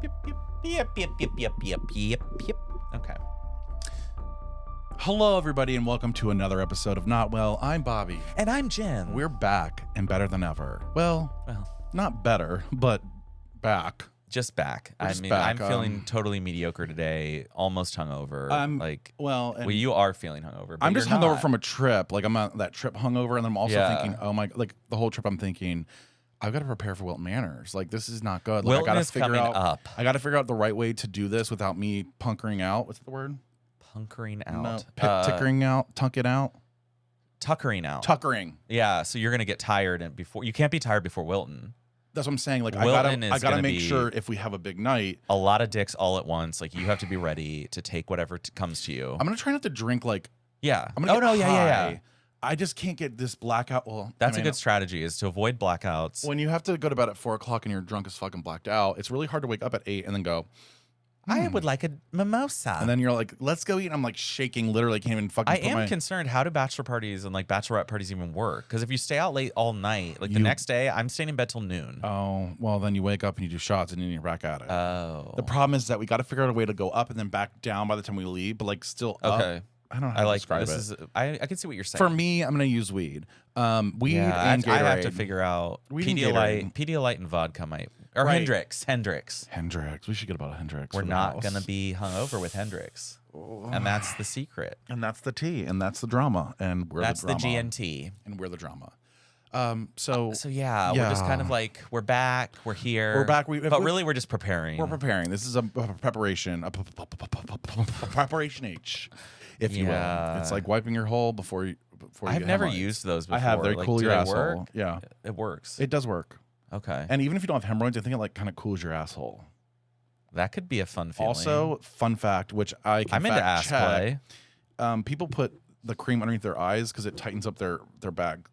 Yep. Okay. Hello, everybody, and welcome to another episode of Not Well. I'm Bobby. And I'm Jim. We're back and better than ever. Well, not better, but back. Just back. Just I'm back, feeling totally mediocre today, almost hungover. You are feeling hungover. But I'm just you're hungover not. from a trip. Like, I'm on that trip hungover, and I'm also Yeah. thinking, oh my, like the whole trip I'm thinking, I've got to prepare for Wilton Manors. Like, this is not good. Like, Wilton I gotta is figure coming out, up. I got to figure out the right way to do this without me punkering out. What's the word? Punkering out. No, tickering out, tunk it out. Tuckering out. Tuckering. Yeah, so you're gonna get tired and before you can't be tired before Wilton. That's what I'm saying. Like, Wilton I is gotta gonna make be sure if we have a big night, a lot of dicks all at once. Like you have to be ready to take whatever comes to you. I'm gonna try not to drink like. Yeah. I'm gonna get high. Yeah. I just can't get this blackout. Well, That's a good strategy is to avoid blackouts. When you have to go to bed at 4 o'clock and you're drunk as fucking blacked out, it's really hard to wake up at 8 and then go, I would like a mimosa. and then you're like, let's go eat. And I'm like shaking, literally can't even fucking I am concerned. How do bachelor parties and like bachelorette parties even work? Because if you stay out late all night, like the next day, I'm staying in bed till noon. Oh, well, then you wake up and you do shots and then you're back at it. Oh. The problem is that we got to figure out a way to go up and then back down by the time we leave, but like still Okay. up. I don't know how to describe it. I can see what you're saying. For me, I'm going to use weed. Weed and Gatorade. I have to figure out Weed and Pedialyte and vodka might. Or Right. Hendrix. We should get about a Hendrix. We're for the not house. going to be hungover with Hendrix. And that's the secret. And that's the tea, and that's the drama, and we're That's the drama. GNT. And we're the drama. So yeah, we're just kind of like, we're back, we're here. We're back. But really, we're just preparing. We're preparing. This is a preparation, preparation H, if you will. It's like wiping your hole before you. I've never used those before. I have. They cool your asshole. Work? Yeah, it works. it does work. Okay. And even if you don't have hemorrhoids, I think it like kind of cools your asshole. That could be a fun feeling. Also, fun fact, which I'm into ass play. People put the cream underneath their eyes because it tightens up their bags.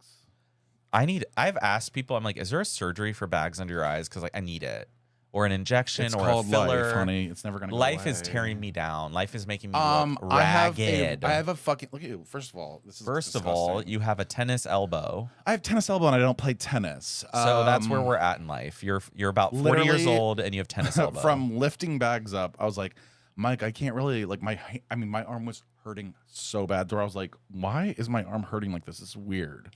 I've asked people, I'm like, is there a surgery for bags under your eyes? Because like I need it. Or an injection It's or called a filler. life, honey. It's never gonna go Life away. is tearing me down. Life is making me look ragged. I have a fucking look at you. First of all, this is First of all, you have a tennis elbow. I have tennis elbow and I don't play tennis. So that's where we're at in life. You're about 40 years old and you have tennis elbow. From lifting bags up, I was like, Mike, I can't really like my arm was hurting so bad. Where I was like, why is my arm hurting like this? It's weird.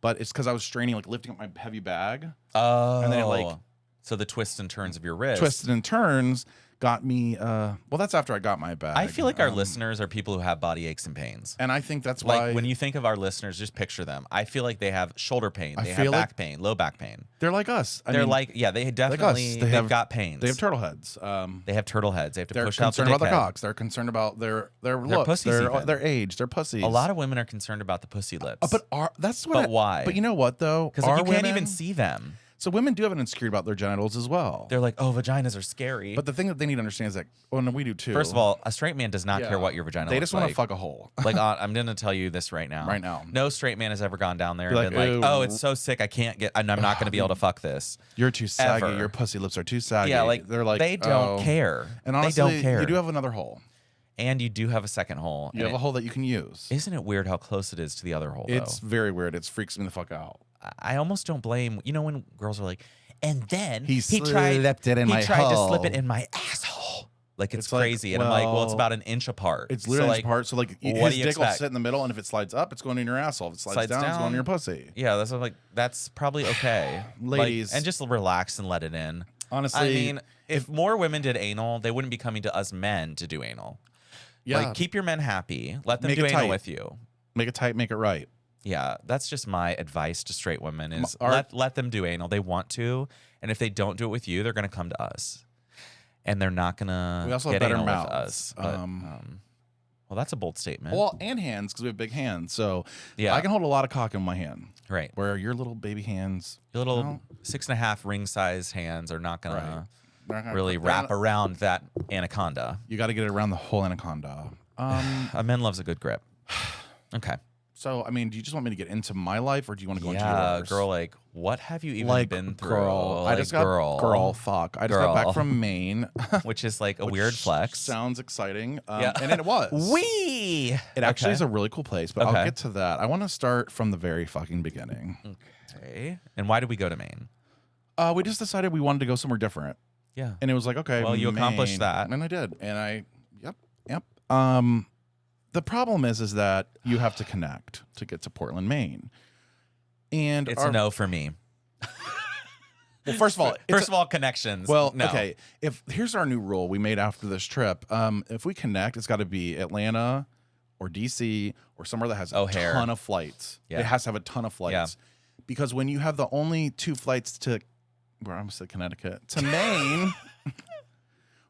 But it's because I was straining, like lifting up my heavy bag. Oh. And then it like so the twists and turns of your wrist. Twisted and turns got me well, that's after I got my bag. I feel like our listeners are people who have body aches and pains. And I think that's like why when you think of our listeners, just picture them. I feel like they have shoulder pain, they have feel back like pain, low back pain. they're like us. They definitely they've got pains. They have turtle heads. They have turtle heads. They have to They're push out the concerned about their dickhead. cocks. They're concerned about their looks, pussies even. their age, their pussies. A lot of women are concerned about the pussy lips. But why? But you know what though? Because like, you can't even see them. So women do have an insecurity about their genitals as well. They're like, oh, vaginas are scary. But the thing that they need to understand is that, well, no, we do too. First of all, a straight man does not care what your vagina They looks just want like. to fuck a hole. Like, I'm going to tell you this right now. Right now. No straight man has ever gone down there Be and like, been like, "Ew." oh, it's so sick, I'm not going to be able to fuck this. You're too saggy. Ever. Your pussy lips are too saggy. Yeah, like, they're like, they don't care. And honestly, they don't care. you do have another hole. And you do have a second hole. You have a hole that you can use. Isn't it weird how close it is to the other hole, It's though? very weird. It freaks me the fuck out. I almost don't blame, you know, when girls are like, and then He slipped it in my He tried to hole. slip it in my asshole. Like, it's like, crazy. And I'm like, well, it's about an inch apart. It's literally so, an inch apart. So, like, what his do you dick will expect? sit in the middle, and if it slides up, it's going in your asshole. If it slides down, it's going in your pussy. Yeah, that's what I'm like. That's probably okay, Ladies. and just relax and let it in. Honestly, I mean, if more women did anal, they wouldn't be coming to us men to do anal. Yeah. Like, keep your men happy. Let them Make do it anal tight. with you. Make it tight, make it right. Yeah, that's just my advice to straight women: is Our- let them do anal. They want to, and if they don't do it with you, they're gonna come to us, and they're not gonna We also get have better anal mouths. with us. But, well, that's a bold statement. Well, and hands, because we have big hands. So Yeah. I can hold a lot of cock in my hand. right. Where your little baby hands, Your little No. 6.5 ring-sized hands are not gonna they're not gonna- really they're wrap not- around that anaconda. You got to get it around the whole anaconda. A man loves a good grip. Okay. So, I mean, do you just want me to get into my life, or do you want to go into Yeah, yours? girl, like, what have you even like, been through? girl. Like, I just got fuck. I just got back from Maine, which is like a which weird flex. Sounds exciting. Yeah. And it was. Wee! It actually is a really cool place, but Okay. I'll get to that. I want to start from the very fucking beginning. Okay. And why did we go to Maine? We just decided we wanted to go somewhere different. Yeah. And it was like, okay, Well, you accomplished that. And I did. And yep. The problem is that you have to connect to get to Portland, Maine. And It's a no for me. Well, first of all, connections. Well, no. okay. Here's our new rule we made after this trip. If we connect, it's got to be Atlanta or DC or somewhere that has a ton of flights. Yeah. It has to have a ton of flights. Because when you have the only 2 flights to, where I almost said Connecticut, to Maine,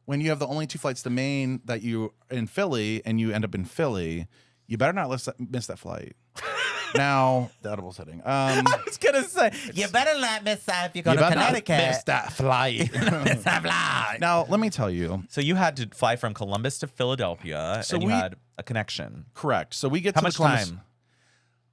when you have the only 2 flights to Maine that you in Philly and you end up in Philly, you better not miss that flight. Now, the edible's hitting. I was going to say, you better not miss that if you go to Connecticut. Miss that flight. Miss that flight. Now, let me tell you. So you had to fly from Columbus to Philadelphia, and you had a connection. Correct. So we get How to much Columbus. time?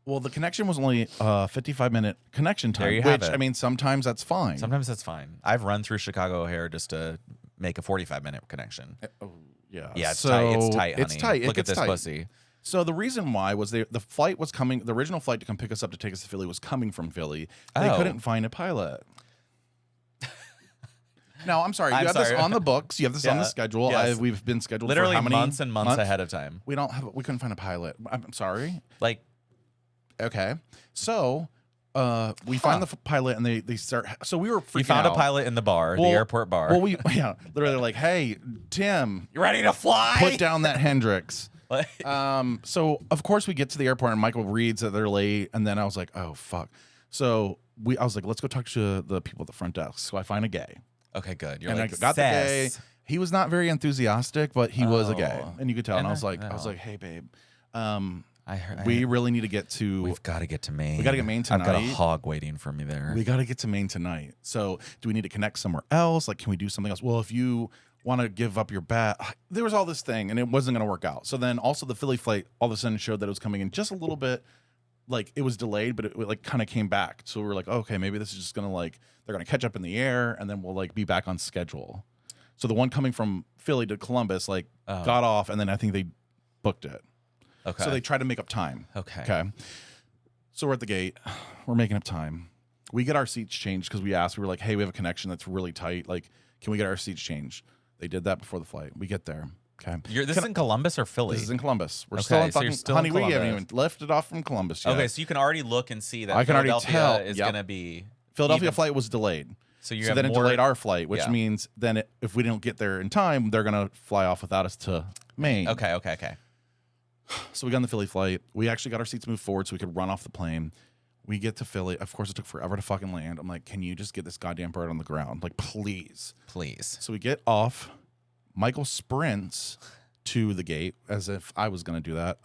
Well, the connection was only 55-minute connection time, There you have which, it. I mean, sometimes that's fine. Sometimes that's fine. I've run through Chicago O'Hare just to make a 45-minute connection. Yeah. Yeah, it's tight. It's tight, honey. It's tight. Look at this pussy. So the reason why was the flight was coming, the original flight to come pick us up to take us to Philly was coming from Philly. They couldn't find a pilot. No, I'm sorry. You have this on the books. You have this on the schedule. Yes. We've been scheduled Literally for how many months and months ahead of time. We couldn't find a pilot. I'm sorry. Like, okay. So we find the pilot and they start. So we were freaking you found out. a pilot in the bar, the airport bar. Well, literally like, hey, Tim, you ready to fly? Put down that Hendrix. So of course we get to the airport and Michael reads that they're late, and then I was like, oh fuck. So I was like, let's go talk to the people at the front desk. So I find a gay. Okay, good. I got the gay. He was not very enthusiastic, but he was a gay, and you could tell. And I was like, hey babe, we really need to get to. We've got to get to Maine. We got to get Maine tonight. I've got a hog waiting for me there. We got to get to Maine tonight. So do we need to connect somewhere else? Like, can we do something else? Well, if you want to give up your bat, there was all this thing, and it wasn't going to work out. So then also the Philly flight all of a sudden showed that it was coming in just a little bit, like it was delayed, but it like kind of came back. So we were like, okay, maybe this is just going to they're going to catch up in the air, and then we'll like be back on schedule. So the one coming from Philly to Columbus got off, and then I think they booked it. Okay. So they tried to make up time. Okay. So we're at the gate. We're making up time. We get our seats changed because we asked. We were like, hey, we have a connection that's really tight. Like, can we get our seats changed? They did that before the flight. We get there. Okay. This is in Columbus or Philly? This is in Columbus. We're still in fucking, you're still honey, in we Columbus. haven't even lifted off from Columbus yet. Okay, so you can already look and see that I can already Philadelphia tell. is going to be... Philadelphia flight was delayed. So then it delayed our flight, which means then if we don't get there in time, they're going to fly off without us to Maine. Okay. So we got on the Philly flight. We actually got our seats moved forward so we could run off the plane. We get to Philly. Of course, it took forever to fucking land. I'm like, can you just get this goddamn bird on the ground? Like, please. Please. So we get off. Michael sprints to the gate as if I was going to do that.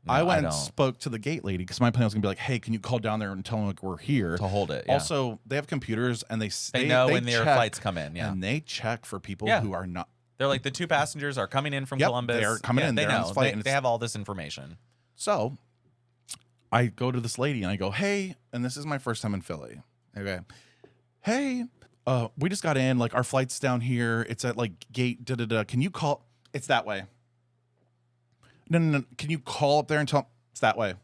I went and spoke to the gate lady because my plan was going to be like, hey, can you call down there and tell them like we're here? To hold it, yeah. Also, they have computers and they know when check, their flights come in, yeah. And they check for people who are not. They're like, the 2 passengers are coming in from Columbus. They're coming in. They they're on know. this flight, They have all this information. So I go to this lady and I go, hey, and this is my first time in Philly. Okay. Hey, we just got in. Like, our flight's down here. It's at like gate da-da-da. Can you call? It's that way. No. Can you call up there and tell them it's that way?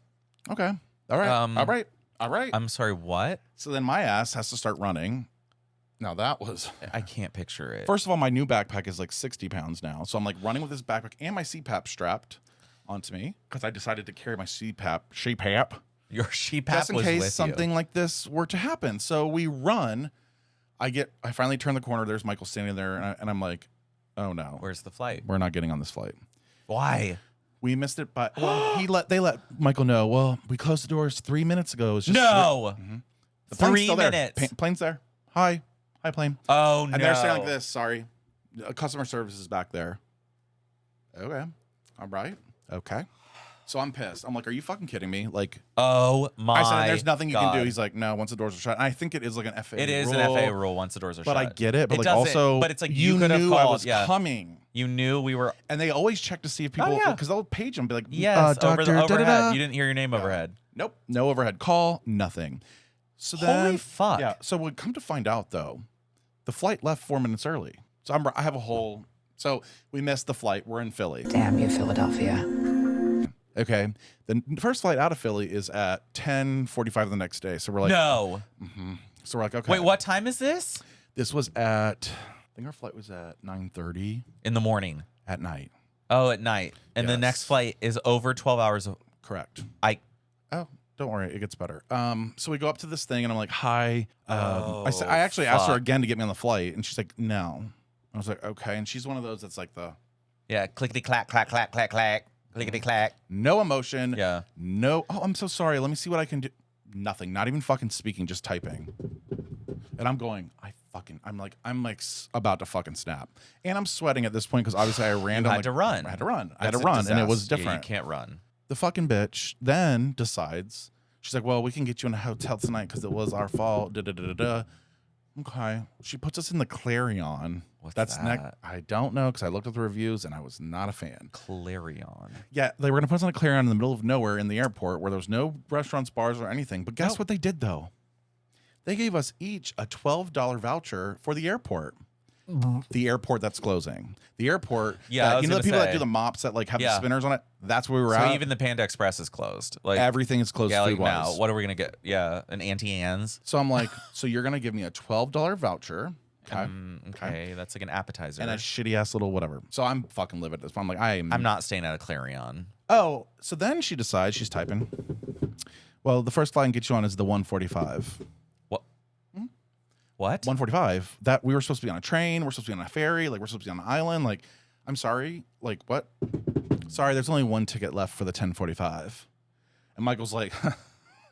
Okay. All right. All right. I'm sorry, what? So then my ass has to start running. Now that was... I can't picture it. First of all, my new backpack is like 60 pounds now. So I'm like running with this backpack and my CPAP strapped onto me because I decided to carry my CPAP. Your CPAP just in was case with something you. like this were to happen. So we run. I finally turn the corner. There's Michael standing there. And I'm like, oh no. Where's the flight? We're not getting on this flight. Why? We missed it, but they let Michael know. Well, we closed the doors 3 minutes ago. It was just no. The plane's 3 still there. minutes. Plane's there. Hi, plane. Oh no. And they're saying like this. Sorry, customer service is back there. Okay, all right. Okay. So I'm pissed. I'm like, are you fucking kidding me? Like, oh my! I said, there's nothing you God. can do. He's like, no. Once the doors are shut, and I think it is like an FAA. It is rule, an FAA rule once the doors are shut. But I get it. But it like also, but it's like you could have knew called. I was coming. You knew we were. And they always check to see if people, because they'll page them, be like, yes, doctor, over overhead. da-da-da. You didn't hear your name overhead. Nope, no overhead call, nothing. So then, holy fuck. Yeah. So we come to find out though, the flight left 4 minutes early. So I have a whole. So we missed the flight. We're in Philly. Damn you, Philadelphia. Okay. The first flight out of Philly is at 10:45 the next day. So we're like, no. Mm-hmm. So we're like, okay. Wait, what time is this? This was at think our flight was at 9:30 in the morning. at night. Oh, at night. And the next Yes. flight is over 12 hours. Correct. Oh, don't worry, it gets better. So we go up to this thing, and I'm like, "Hi." Oh, I actually asked her fuck. again to get me on the flight, and she's like, "No." I was like, "Okay." And she's one of those that's like the yeah. Clickety clack, clack, clack, clack, clack. Clickety clack. no emotion. Yeah. No. Oh, I'm so sorry. Let me see what I can do. Nothing. Not even fucking speaking. Just typing. And I'm going. I'm like about to fucking snap. And I'm sweating at this point because obviously I ran. You had to run. I had to run. I had That's to a run, and it was disaster. Yeah, different. you can't run. The fucking bitch then decides. She's like, "Well, we can get you in a hotel tonight because it was our fault." Da da da da da. Okay. She puts us in the Clarion. What's That's that? I don't know because I looked at the reviews and I was not a fan. Clarion. Yeah, they were gonna put us on a Clarion in the middle of nowhere in the airport where there was no restaurants, bars, or anything. But guess what they did though? They gave us each a $12 voucher for the airport. The airport that's closing. The airport. Yeah, I was you know the gonna people that say. do the mops that like have the Yeah. spinners on it. That's where we were So at. even the Panda Express is closed. Like Everything is closed yeah, like food wise. now. What are we gonna get? Yeah, an Auntie Anne's. So I'm like, so you're gonna give me a $12 voucher. Okay. Okay, that's like an appetizer. And a shitty ass little whatever. So I'm fucking livid at this point. I'm like, I'm not staying at a Clarion. Oh, so then she decides she's typing. Well, the first flight I can get you on is the 145. What? What? 145. That we were supposed to be on a train. We're supposed to be on a ferry. Like we're supposed to be on an island. Like, I'm sorry. Like what? Sorry, there's only one ticket left for the 1045. And Michael's like,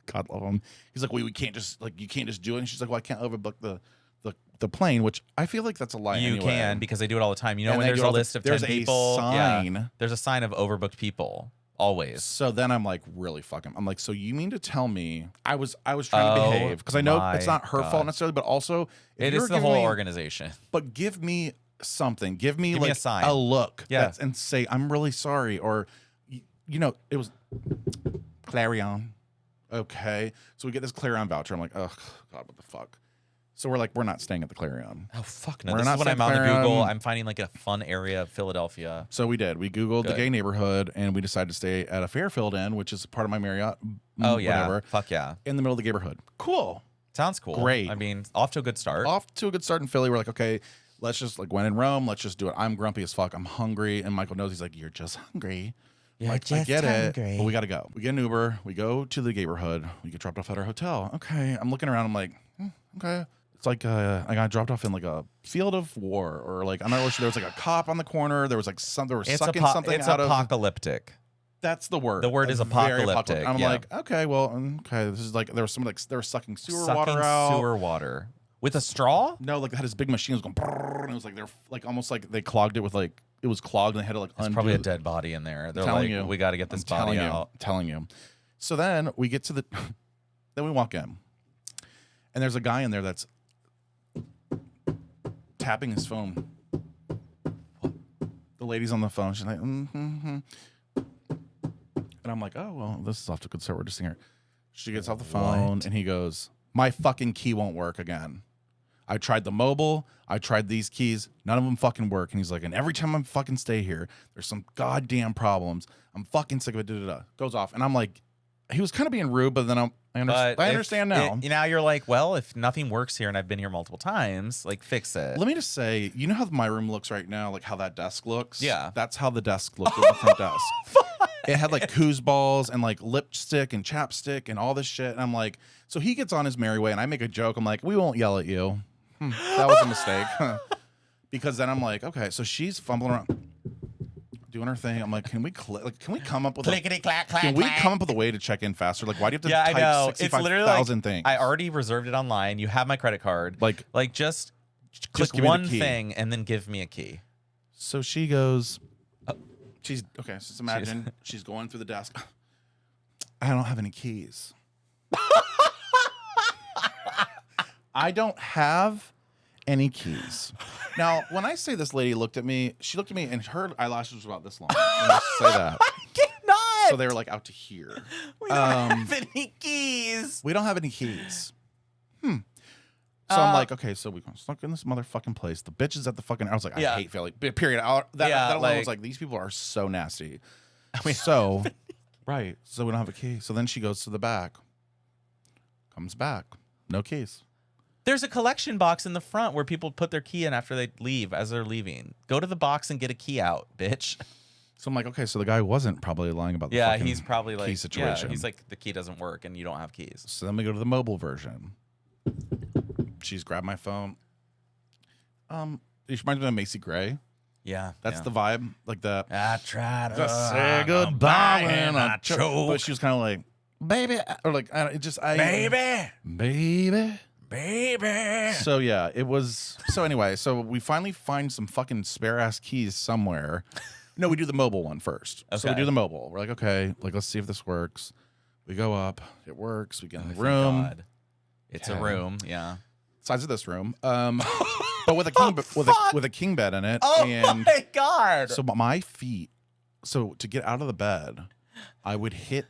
God love him. He's like, we can't just like you can't just do it. And she's like, well, I can't overbook the plane, which I feel like that's a lie. You anyway. can because they do it all the time. You know And when they there's do a all the- list of 10 there's a people, sign. yeah, there's a sign of overbooked people always. So then I'm like, really fucking. I'm like, so you mean to tell me I was trying to behave because I know it's not her fault necessarily, but also if It you're is the giving whole me- organization. But give me something. Give me Give me like a sign. a look. Yeah. And say I'm really sorry, or you know, it was Clarion. Okay, so we get this Clarion voucher. I'm like, oh God, what the fuck? So we're like, we're not staying at the Clarion. Oh fuck no! We're This not is when I'm on saying the Google. Clarion. I'm finding like a fun area of Philadelphia. So we did. We Googled the Good. gay neighborhood, and we decided to stay at a Fairfield Inn, which is part of my Marriott. Oh yeah, whatever, fuck yeah! in the middle of the neighborhood. Cool. Sounds cool. Great. I mean, off to a good start. Off to a good start in Philly. We're like, okay, let's just like when in Rome, let's just do it. I'm grumpy as fuck. I'm hungry, and Michael knows. He's like, you're just hungry. You're Like, I just get hungry. it, but we gotta go. We get an Uber. We go to the neighborhood. We get dropped off at our hotel. Okay, I'm looking around. I'm like, okay. It's like I got dropped off in like a field of war, or like I'm not really sure. There was like a cop on the corner. There was like they were sucking something It's out of. apocalyptic. That's the word. The word is Very apocalyptic, I'm yeah. like, okay, well, okay. This is like there was some like they were sucking sewer Sucking water out. sewer water with a straw. No, like they had this big machine that was going, brrr, and it was like they're like almost like they clogged it with like it was clogged and they had to like There's undo. probably a dead body in there. They're telling like, you. we got to get this I'm body telling out. you, telling you. So then we get to the, then we walk in, and there's a guy in there that's tapping his phone. The lady's on the phone. She's like, and I'm like, oh well, this is off to a good start. We're just seeing her. She gets off the phone, What? and he goes, my fucking key won't work again. I tried the mobile. I tried these keys. None of them fucking work. And he's like, and every time I fucking stay here, there's some goddamn problems. I'm fucking sick of it. Da, da, da. Goes off. And I'm like, he was kind of being rude, but then I understand now. Now you're like, well, if nothing works here and I've been here multiple times, like fix it. Let me just say, you know how my room looks right now? Like how that desk looks? Yeah. That's how the desk looked at the front desk. It had like coos balls and like lipstick and chapstick and all this shit. And I'm like, so he gets on his merry way and I make a joke. I'm like, we won't yell at you. That was a mistake. Because then I'm like, okay, so she's fumbling around, doing her thing. I'm like, can we come up with Clickety clack clack. can we clack. come up with a way to check in faster? Like, why do you have to Yeah, I type know. It's literally 65,000 like, things? I already reserved it online. You have my credit card. Like just click give me the one key. thing and then give me a key. So she goes, she's okay. So just imagine she's going through the desk. I don't have any keys. I don't have any keys. Now, when I say this lady looked at me, she looked at me and her eyelashes were about this long. When I say that. I cannot. So they were like out to here. We don't have any keys. We don't have any keys. So I'm like, okay, so we stuck in this motherfucking place. The bitch is at the fucking. I was like, I Yeah. hate Philly. Period. That alone was like, these people are so nasty. So, right. So we don't have a key. So then she goes to the back. Comes back. No keys. There's a collection box in the front where people put their key in after they leave, as they're leaving. Go to the box and get a key out, bitch. So I'm like, okay, so the guy wasn't probably lying about the Yeah, fucking he's probably like, key situation. yeah, he's like, the key doesn't work and you don't have keys. So then we go to the mobile version. She's grabbed my phone. It reminds me of Macy Gray. Yeah, That's the vibe. Like the I tried to say goodbye when I choke. But she was kind of like, baby, or like, baby. So yeah, it was. So anyway, so we finally find some fucking spare ass keys somewhere. No, we do the mobile one first. Okay. So we do the mobile. We're like, okay, like let's see if this works. We go up. It works. We get in the room. God. It's a room. Yeah. Size of this room. But with a king, with a king bed in it. Oh and my God. So my feet. So to get out of the bed, I would hit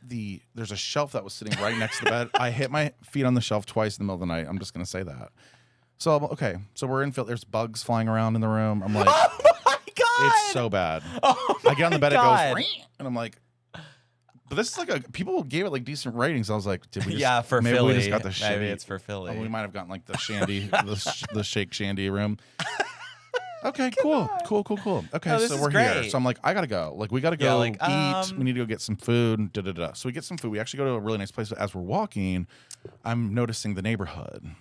there's a shelf that was sitting right next to the bed. I hit my feet on the shelf twice in the middle of the night. I'm just gonna say that. So okay, so we're in. There's bugs flying around in the room. I'm like, oh my God, it's so bad. Oh I get on the bed, God. it goes, and I'm like, but this is like people gave it like decent ratings. I was like, did we? Just, yeah, for maybe Philly. we just got the Maybe shitty, it's for Philly. Oh, we might have gotten like the shandy, the shake shandy room. Okay, cool. Okay, so we're here. So I'm like, I gotta go. Like, we gotta go eat. We need to go get some food. So we get some food. We actually go to a really nice place. But as we're walking, I'm noticing the neighborhood.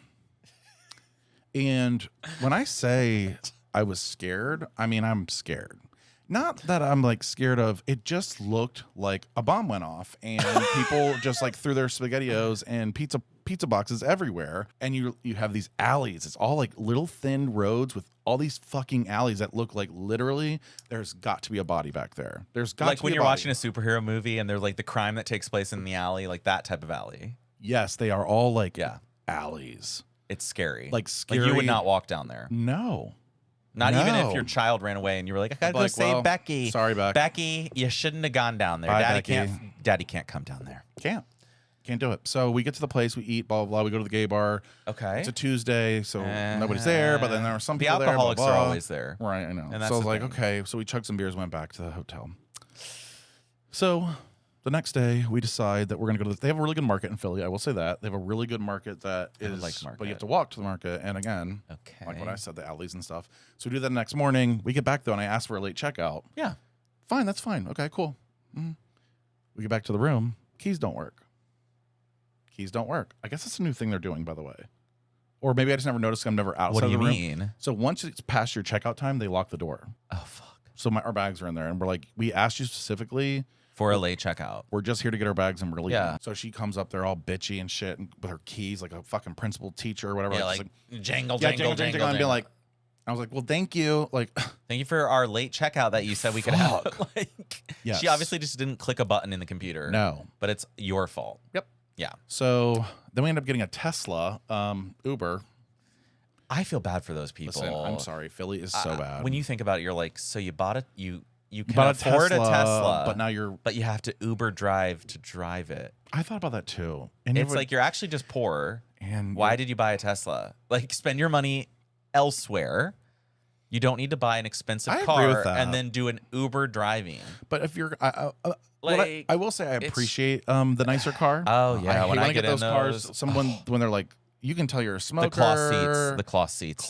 And when I say I was scared, I mean I'm scared. Not that I'm like scared of. It just looked like a bomb went off and people just like threw their SpaghettiOs and pizza boxes everywhere. And you have these alleys. It's all like little thin roads with all these fucking alleys that look like literally there's got to be a body back there. There's got to be like when you're watching a superhero movie and there's like the crime that takes place in the alley, like that type of alley. Yes, they are all like alleys. It's scary. Like scary. Like you would not walk down there. No. Not even if your child ran away and you were like, I gotta go save Becky. Sorry, Becky. Becky, you shouldn't have gone down there. Bye, Daddy can't come down there. Can't do it. So we get to the place, we eat, blah, blah, blah. We go to the gay bar. Okay. It's a Tuesday, so nobody's there, but then there are some people there. The alcoholics blah, blah, blah. are always there. Right, I know. And So I was like, okay. So we chugged some beers, went back to the hotel. So the next day, we decide that we're going to go to they have a really good market in Philly. I will say that. They have a really good market that is, but you have to walk to the market. And again, like what I said, the alleys and stuff. So we do that the next morning. We get back, though, and I ask for a late checkout. Yeah. Fine, that's fine. Okay, cool. Mm-hmm. We get back to the room. Keys don't work. I guess that's a new thing they're doing, by the way. Or maybe I just never noticed. I'm never outside of the room. What do you mean? So once it's past your checkout time, they lock the door. Oh, fuck. So our bags are in there, and we're like, we asked you specifically for a late checkout. We're just here to get our bags and we're leaving. Yeah. So she comes up there all bitchy and shit, and with her keys like a fucking principal teacher or whatever. Yeah, like jangle. And be like, I was like, well, thank you. Like, thank you for our late checkout that you said we could have. Like, yes. She obviously just didn't click a button in the computer. No. But it's your fault. Yep. Yeah. So then we end up getting a Tesla Uber. I feel bad for those people. Listen, I'm sorry. Philly is so bad. When you think about it, you're like, so you bought it, you can afford a Tesla, but now you have to Uber drive to drive it. I thought about that too. And it's like you're actually just poor. And why did you buy a Tesla? Like, spend your money elsewhere. You don't need to buy an expensive car and then do an Uber driving. But if you're, I will say I appreciate the nicer car. Oh yeah, when I get those cars, when they're like, you can tell you're a smoker. The cloth seats.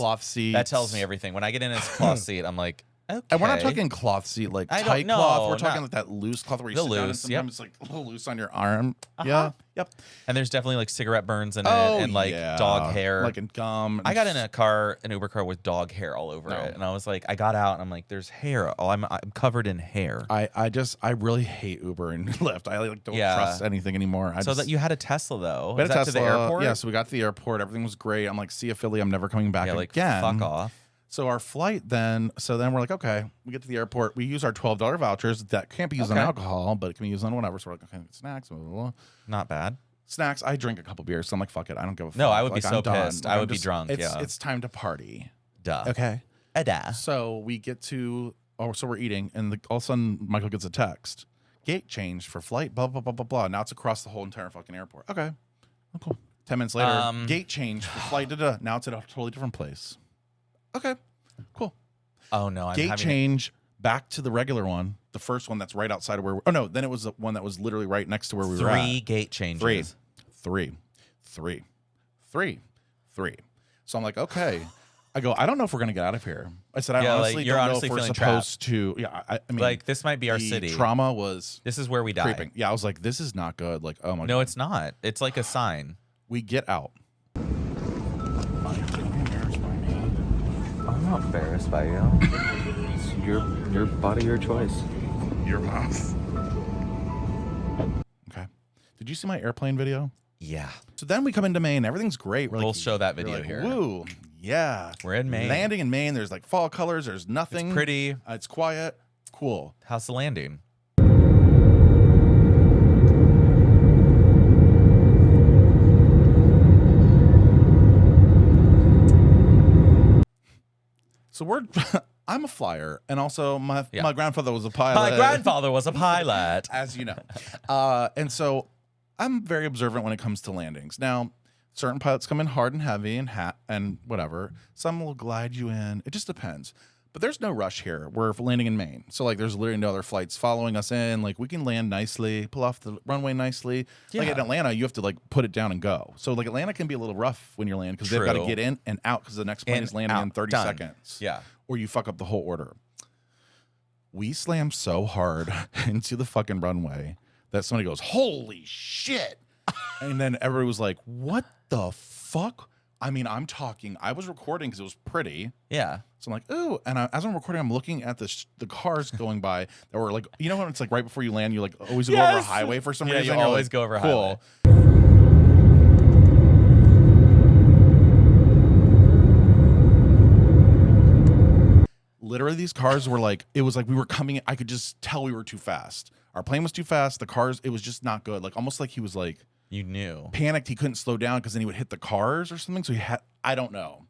That tells me everything. When I get in this cloth seat, I'm like, okay. And we're not talking cloth seat like tight cloth. We're talking like that loose cloth where you sit down and sometimes it's like a little loose on your arm. Yeah. Yep. And there's definitely like cigarette burns in it and like dog hair. Like in gum. I got in an Uber car with dog hair all over it. And I was like, I got out and I'm like, there's hair. Oh, I'm covered in hair. I really hate Uber and Lyft. I like don't trust anything anymore. That you had a Tesla though. We had a Tesla to the airport? Yeah, so we got to the airport. Everything was great. I'm like, see you, Philly. I'm never coming back again. Fuck off. So our flight then we're like, okay, we get to the airport. We use our $12 vouchers that can't be used on alcohol, but it can be used on whatever. So we're like, okay, snacks, blah, blah, blah. Not bad. Snacks. I drink a couple beers, so I'm like, fuck it. I don't give a fuck. No, I would be so pissed. I would be drunk. It's time to party. Duh. Okay. Duh. So we get to, so we're eating, and all of a sudden Michael gets a text. Gate change for flight, blah, blah, blah, blah, blah. Now it's across the whole entire fucking airport. Okay. Oh, cool. 10 minutes later, gate change for flight, now it's at a totally different place. Okay. Cool. Oh no! Gate change back to the regular one, the first one that's right outside of where. Oh no! Then it was the one that was literally right next to where we were at. 3 gate changes. Three. So I'm like, okay. I go, I don't know if we're gonna get out of here. I said, I honestly you're don't know honestly if we're feeling supposed to. Yeah, I mean, like this might be our city. Trauma was This is where we die. creeping. Yeah, I was like, this is not good. Like, oh my god. No, it's not. It's like a sign. We get out. I'm not embarrassed by you. It's your body, your choice. Your mouth. Okay. Did you see my airplane video? Yeah. So then we come into Maine. Everything's great. We'll show that video like, here. Woo. Yeah. We're in Maine. Landing in Maine. There's like fall colors. There's nothing. It's pretty. It's quiet. Cool. How's the landing? So I'm a flyer, and also my grandfather was a pilot. My grandfather was a pilot, as you know. And so I'm very observant when it comes to landings. Now, certain pilots come in hard and heavy and whatever. Some will glide you in. It just depends. But there's no rush here. We're landing in Maine. So like there's literally no other flights following us in. Like we can land nicely, pull off the runway nicely. Yeah. Like in Atlanta, you have to like put it down and go. So like Atlanta can be a little rough when you're landing because they've got to get in and out because the next plane is landing in 30 seconds. Yeah. Or you fuck up the whole order. We slammed so hard into the fucking runway that somebody goes, holy shit. And then everybody was like, what the fuck? I mean, I was recording because it was pretty. Yeah. So I'm like, ooh. And as I'm recording, I'm looking at the cars going by that were like, you know when it's like right before you land, you like always go over a highway for some reason? You always go over a highway. Literally, these cars were like, it was like we were coming, I could just tell we were too fast. Our plane was too fast. The cars, it was just not good. Like almost like he was like, you knew. Panicked he couldn't slow down because then he would hit the cars or something. So I don't know.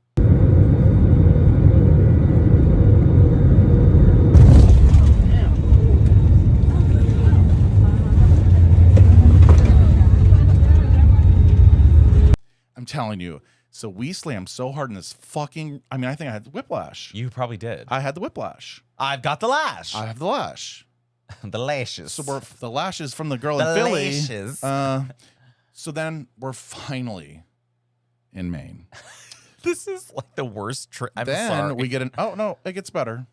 I'm telling you. So we slammed so hard in this fucking, I mean, I think I had the whiplash. You probably did. I had the whiplash. I've got the lash. I have the lash. The lashes. So we're the lashes from the girl in Philly. Lashes. So then we're finally in Maine. This is like the worst trip. I'm then sorry. we get oh no, it gets better.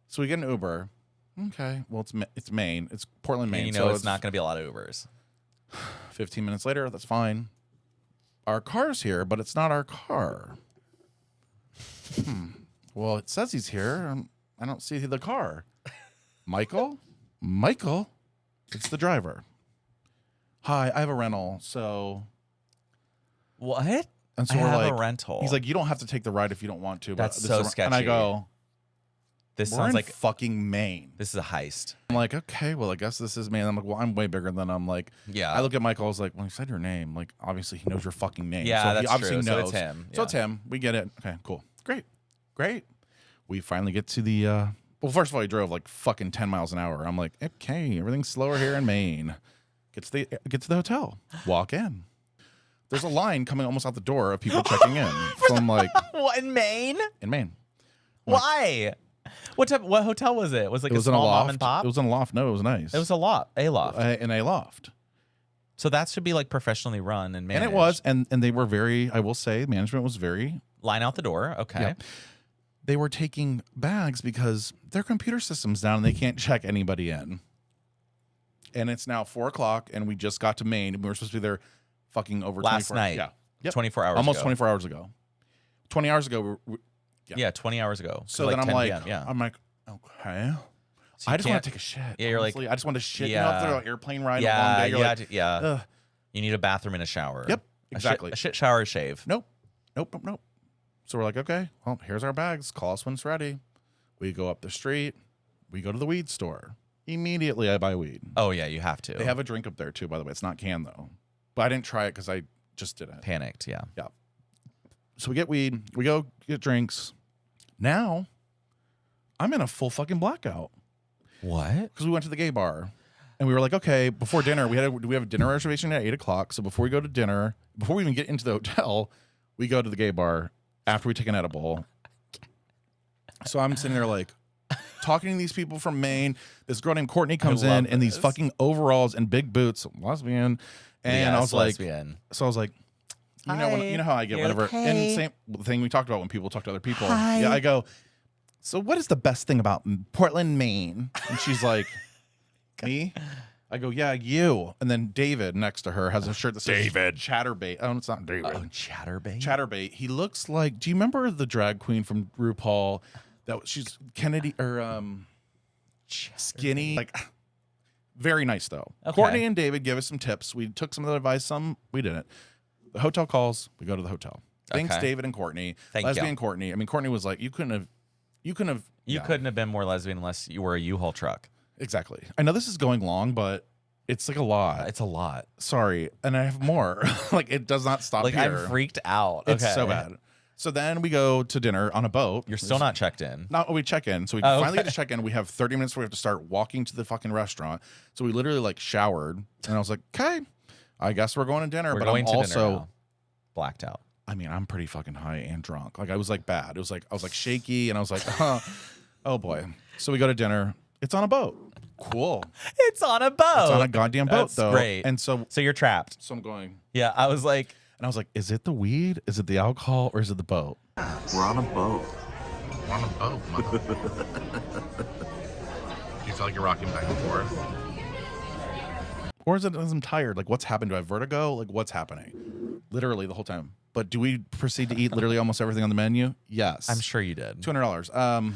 So we get an Uber. Okay, well it's Maine. It's Portland, Maine. And you know so it's not going to be a lot of Ubers. 15 minutes later, that's fine. Our car's here, but it's not our car. Well, it says he's here. I don't see the car. Michael? Michael? It's the driver. Hi, I have a rental, so... What? And so I we're have like, a rental. He's like, you don't have to take the ride if you don't want to. But That's so sketchy. And I go... This We're sounds in like fucking Maine. This is a heist. I'm like, okay, well, I guess this is Maine. I'm like, well, I'm way bigger than I'm like. Yeah. I look at Michael. I was like, well, he said your name. Like, obviously, he knows your fucking name. Yeah, so that's he obviously true. knows. So it's him. So it's him. We get it. Okay, cool, great. We finally get to the. Well, first of all, he drove like fucking 10 miles an hour. I'm like, okay, everything's slower here in Maine. Get to the hotel. Walk in. There's a line coming almost out the door of people checking in. So I'm like, what, in Maine? In Maine. Why? What hotel was it? Was it like a small mom and pop? It was in a loft. No, it was nice. It was a loft. In a loft. So that should be like professionally run and managed. And it was, and they were very, I will say, management was very... Line out the door, okay. Yeah. They were taking bags because their computer system's down and they can't check anybody in. And it's now 4 o'clock and we just got to Maine and we were supposed to be there fucking over last 24 night. Yeah. Yep. 24 hours Almost ago. 24 hours ago. 20 hours ago, yeah, 20 hours ago. So then I'm like, okay. So I just want to take a shit. Yeah, you're honestly. like, I just want to shit. Yeah. You know, after an airplane ride, a long day, you're like, yeah. You need a bathroom and a shower. Yep, exactly. A shit shower, a shave. Nope. So we're like, okay, well, here's our bags. Call us when it's ready. We go up the street. We go to the weed store. Immediately, I buy weed. Oh, yeah, you have to. They have a drink up there, too, by the way. It's not canned, though. But I didn't try it because I just didn't. Panicked, yeah. Yeah. So we get weed. We go get drinks. Now, I'm in a full fucking blackout. What? Because we went to the gay bar. And we were like, okay, before dinner, we have a dinner reservation at 8 o'clock. So before we go to dinner, before we even get into the hotel, we go to the gay bar after we take an edible. So I'm sitting there like talking to these people from Maine. This girl named Courtney comes in these fucking overalls and big boots, lesbian. And yes, I was like, lesbian. So I was like, You know how I get You're whenever like, and hey. same thing we talked about when people talk to other people. Hi. Yeah, I go, so what is the best thing about Portland, Maine? And she's like, me? I go, yeah, you. And then David next to her has a shirt that says David. Chatterbait. Oh, it's not David. Oh, Chatterbait. Chatterbait. He looks like. Do you remember the drag queen from RuPaul? She's Kennedy or skinny. Like, very nice though. Okay. Courtney and David give us some tips. We took some of the advice. Some we didn't. The hotel calls. We go to the hotel. Thanks, Okay. David and Courtney. Thank Lesbian you. Courtney. I mean, Courtney was like, you couldn't have. You yeah, couldn't have been more lesbian unless you were a U-Haul truck. exactly. I know this is going long, but it's like a lot. It's a lot. Sorry, and I have more. Like it does not stop Like here. I'm freaked out. It's Okay. so bad. So then we go to dinner on a boat. You're still not checked in. Not we check in. So we Oh, finally okay. get to check in. We have 30 minutes where we have to start walking to the fucking restaurant. So we literally like showered, and I was like, okay, I guess we're going to dinner. We're but going I'm to also, dinner now. Blacked out. I mean, I'm pretty fucking high and drunk. Like I was like bad. It was like I was like shaky, and I was like, oh boy. So we go to dinner. It's on a boat. Cool. It's on a boat. It's on a goddamn boat That's though. great. And so So you're trapped. I'm going, Yeah, I was like, and I was like, is it the weed? Is it the alcohol? Or is it the boat? We're on a boat. We're on a boat, mother. Do you feel like you're rocking back and forth? Or is it because I'm tired? Like, what's happened? Do I have vertigo? Like, what's happening? Literally the whole time. But do we proceed to eat literally almost everything on the menu? Yes. I'm sure you did. $200.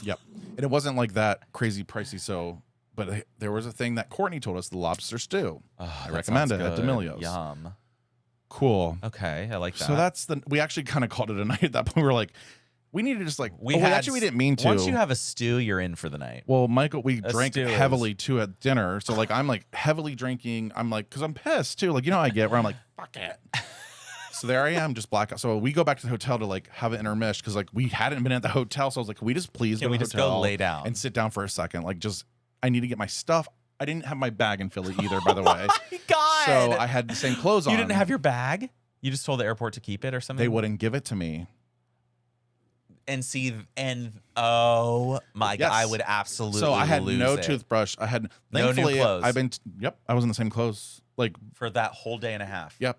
Yep. And it wasn't like that crazy pricey. So, but there was a thing that Courtney told us, the lobster stew. Oh, I that recommend sounds it at good. D'Amelio's. Yum. Cool. Okay, I like that. So we actually kind of called it a night at that point. We were like, we need to just like, we didn't mean to. Once you have a stew, you're in for the night. Well, Michael, we drank stew is- heavily too at dinner. So like, I'm like heavily drinking. I'm like, cause I'm pissed too. Like, you know, how I get where I'm like, fuck it. So there I am, just blackout. So we go back to the hotel to like have an intermish because like we hadn't been at the hotel. So I was like, can we just please Can go we to the just go hotel lay down? and sit down for a second? Like, just I need to get my stuff. I didn't have my bag in Philly either, by the way. God. So I had the same clothes on. You didn't have your bag? You just told the airport to keep it or something? They wouldn't give it to me. Oh my God, Yes. I would absolutely So I had lose no it toothbrush. I had No new thankfully clothes. I've been yep. I was in the same clothes. Like for that whole day and a half. yep.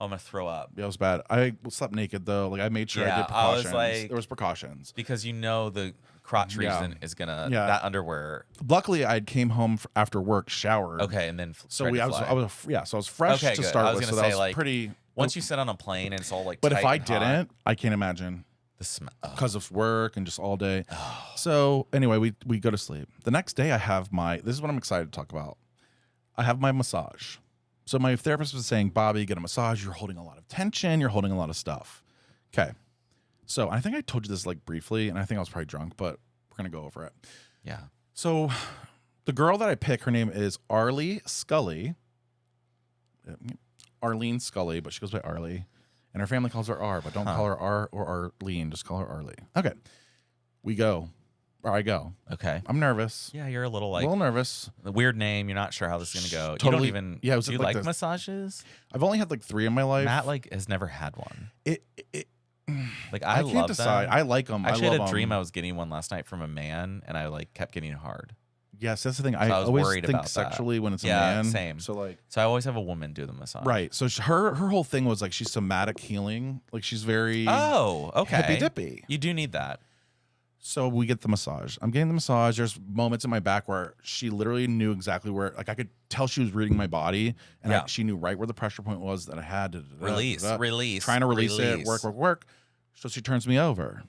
I'm gonna throw up. Yeah, it was bad. I slept naked though. Like I made sure I Yeah, did precautions. I was like- there was precautions. Because you know the crotch Yeah. region is gonna Yeah. that underwear. Luckily, I came home after work, showered. Okay, and then So tried to I was fly. so I was fresh Okay, to good. start I was with. gonna So that say, was like, pretty. Once you sit on a plane and it's all like. But if tight I and hot, didn't, I can't imagine the smell. because of work and just all day. So anyway, we go to sleep. The next day, I have this is what I'm excited to talk about. I have my massage. So my therapist was saying, Bobby, get a massage. You're holding a lot of tension. You're holding a lot of stuff. Okay. So I think I told you this like briefly, and I think I was probably drunk, but we're gonna go over it. Yeah. So the girl that I pick, her name is Arlie Scully. Arlene Scully, but she goes by Arlie. And her family calls her R, but don't call her R or Arlene. Just call her Arlie. Okay. We go. Or I go. Okay. I'm nervous. Yeah, you're a little A like little nervous. the weird name. You're not sure how this is gonna go. Totally- You don't even. yeah, it was do you like like this- massages? I've only had like 3 in my life. Matt like has never had one. It Like I I, can't love decide. them. I like them. I actually love had a dream 'em. I was getting one last night from a man, and I like kept getting hard. Yes, that's the thing. I I was always worried think about that. sexually when it's a Yeah, man. same. So like So I always have a woman do the massage. right. So her whole thing was like she's somatic healing. Like she's very Oh, okay. hippy dippy. You do need that. So we get the massage. I'm getting the massage. There's moments in my back where she literally knew exactly where, like I could tell she was reading my body, and Yeah. she knew right where the pressure point was that I had to Release. trying to release it, work. So she turns me over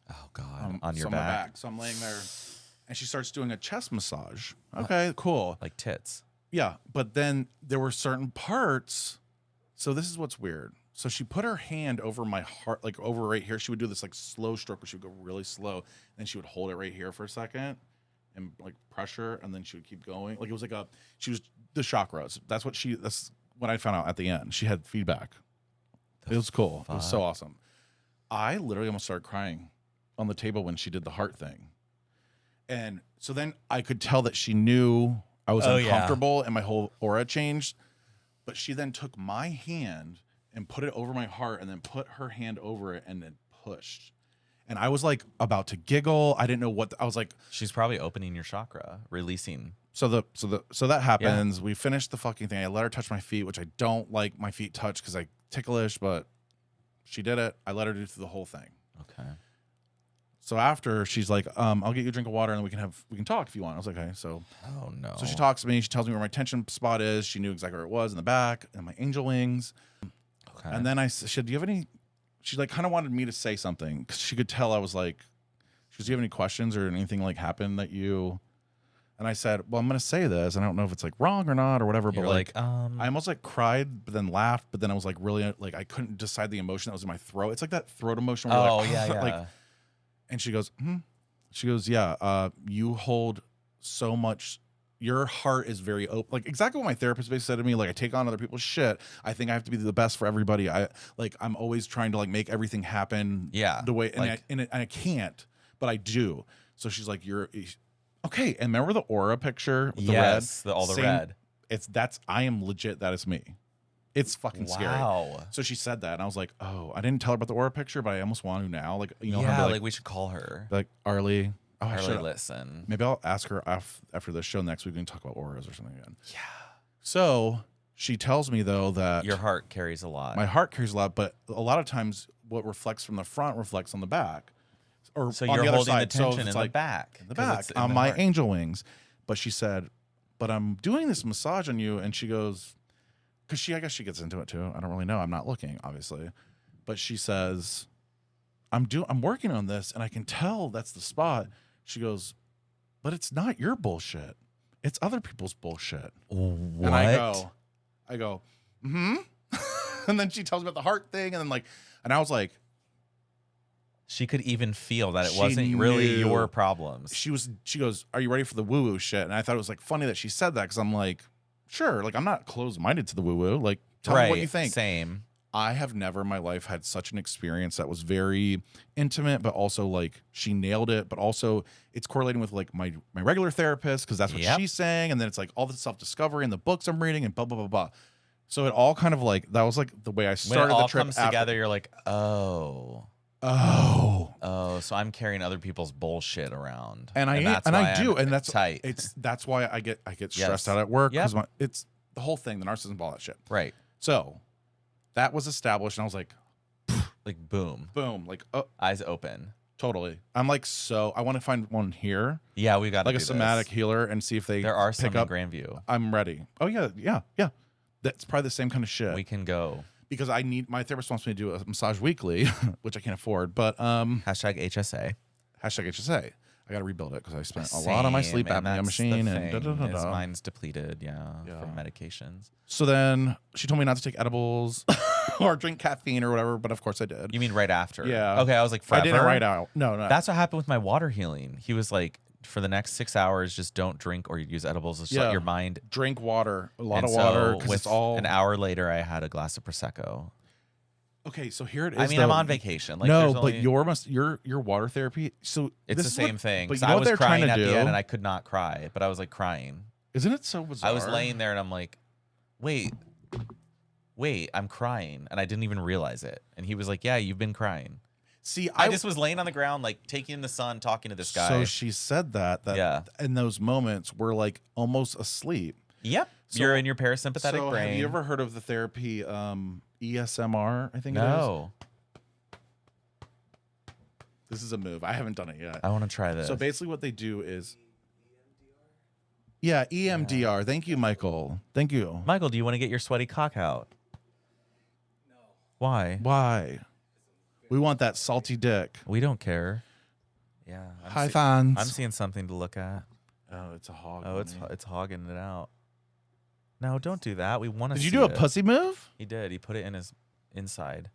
Oh God, on your so my back. So I'm laying there, and she starts doing a chest massage. Okay, cool. Like tits. Yeah, but then there were certain parts. So this is what's weird. So she put her hand over my heart, like over right here. She would do this like slow stroke where she would go really slow. Then she would hold it right here for a second and like pressure. And then she would keep going. Like it was like she was the chakras. That's what I found out at the end. She had feedback. It was cool. It was so awesome. I literally almost started crying on the table when she did the heart thing. And so then I could tell that she knew I was uncomfortable and my whole aura changed. But she then took my hand and put it over my heart and then put her hand over it and then pushed. And I was like about to giggle. I didn't know what I was like. She's probably opening your chakra, releasing. So that happens. We finished the fucking thing. I let her touch my feet, which I don't like my feet touched because I ticklish, but she did it. I let her do through the whole thing. Okay. So after, she's like, I'll get you a drink of water and we can talk if you want. I was like, okay. So, oh no. So she talks to me. She tells me where my tension spot is. She knew exactly where it was in the back and my angel wings. Okay. And then she said, do you have any, she like kind of wanted me to say something because she could tell I was like, she goes, do you have any questions or anything like happened that you, and I said, well, I'm going to say this. I don't know if it's like wrong or not or whatever, You're but like, I almost like cried, but then laughed. But then I was like, really, like, I couldn't decide the emotion that was in my throat. It's like that throat emotion. Where oh, like, yeah, yeah. Like, and she goes, She goes, yeah, you hold so much. Your heart is very open. Like exactly what my therapist basically said to me. Like I take on other people's shit. I think I have to be the best for everybody. I'm always trying to like make everything happen. Yeah. The way, and, like, and I can't, but I do. So she's like, you're okay. And remember the aura picture with yes, the red? All the red. I am legit. That is me. It's fucking scary. Wow. So she said that, and I was like, oh, I didn't tell her about the aura picture, but I almost want to now. Like, you know, yeah, her, like we should call her. like Arlie. Oh, I Arlie, should listen. Maybe I'll ask her after the show next week. We can talk about auras or something again. Yeah. So she tells me though that your heart carries a lot. My heart carries a lot, but a lot of times what reflects from the front reflects on the back, or so on you're the other holding side. the tension so in like the back. In the back on my angel wings. But she said, "But I'm doing this massage on you," and she goes, because I guess she gets into it too. I don't really know. I'm not looking, obviously, but she says, I'm working on this, and I can tell that's the spot. She goes, but it's not your bullshit. It's other people's bullshit. What? And I go, and then she tells me about the heart thing, and then and I was like, she could even feel that it wasn't really your problems. She goes, are you ready for the woo-woo shit? And I thought it was like funny that she said that, because I'm like, sure, like I'm not closed-minded to the woo-woo. Like, tell me what you think. Same. I have never in my life had such an experience that was very intimate, but also like she nailed it. But also it's correlating with like my regular therapist, because that's what she's saying. And then it's like all the self-discovery and the books I'm reading and blah, blah, blah, blah. So it all kind of like, that was like the way I started when it all the trip. Comes together, you're like, oh, so I'm carrying other people's bullshit around. And I do. And that's tight. That's why I get stressed out at work, because it's the whole thing, the narcissism, all that shit. Right. So that was established, and I was like boom, like eyes open. Totally. I'm like, I want to find one here. Yeah, we got like a somatic healer and see if there are some pick up in Grandview. I'm ready. Oh yeah. That's probably the same kind of shit. We can go, because my therapist wants me to do a massage weekly, which I can't afford. But hashtag HSA. I got to rebuild it because I spent a lot on my sleep apnea machine and mine's depleted. Yeah, from medications. So then she told me not to take edibles or drink caffeine or whatever, but of course I did. You mean right after? Yeah. Okay, I was like, forever? I didn't right out. No. That's what happened with my water healing. He was like, for the next 6 hours, just don't drink or use edibles. Just let your mind. Drink water, a lot of water. With it's all. An hour later, I had a glass of Prosecco. Okay, so here it is. I mean, I'm on vacation. Like, no, but your water therapy. So it's the same thing. But I was crying at the end, and I could not cry, but I was like crying. Isn't it so bizarre? I was laying there, and I'm like, wait, I'm crying, and I didn't even realize it. And he was like, yeah, you've been crying. See, I just was laying on the ground, like taking in the sun, talking to this guy. So she said that in those moments we're like almost asleep. Yep. So, you're in your parasympathetic brain. Have you ever heard of the therapy ESMR? I think no. It is. This is a move. I haven't done it yet. I want to try this. So basically what they do is EMDR. Yeah. Thank you, Michael. Thank you. Michael, do you want to get your sweaty cock out? No. Why? We want that salty dick. We don't care. Yeah. Hi, fans. I'm seeing something to look at. Oh, it's a hog. Oh, it's hogging it out. No, don't do that. We want to. Did you do a pussy move? He did. He put it in his inside.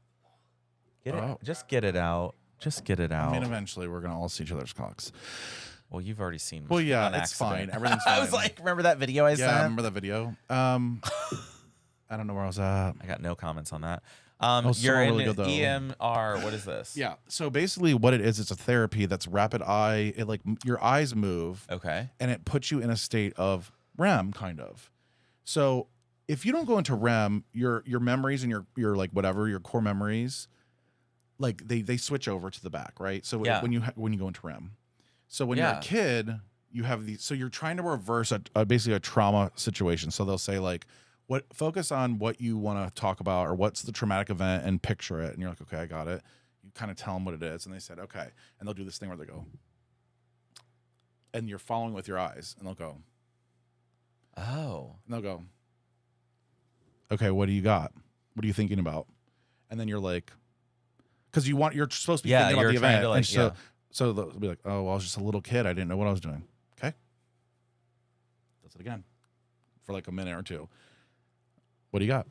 Get it. Just get it out. Just get it out. I mean, eventually we're gonna all see each other's cocks. Well, you've already seen. Well, yeah, it's fine. Everything's fine. I was like, remember that video I sent? Yeah, I remember that video. I don't know where I was at. I got no comments on that. You're in really good, EMR. What is this? Yeah. So basically, what it is, it's a therapy that's rapid eye. It your eyes move. Okay. And it puts you in a state of REM, kind of. So if you don't go into REM, your memories and your like whatever your core memories, like they switch over to the back, right? So when you go into REM, so when you're a kid, you have these. So you're trying to reverse basically a trauma situation. So they'll say like, focus on what you want to talk about or what's the traumatic event and picture it. And you're like, okay, I got it. You kind of tell them what it is. And they said, okay. And they'll do this thing where they go, and you're following with your eyes, and they'll go, oh. And they'll go, okay, what do you got? What are you thinking about? And then you're like, because you're supposed to be thinking about the event. Like, and so they'll be like, oh, well, I was just a little kid. I didn't know what I was doing. Okay. Does it again for like a minute or two. What do you got?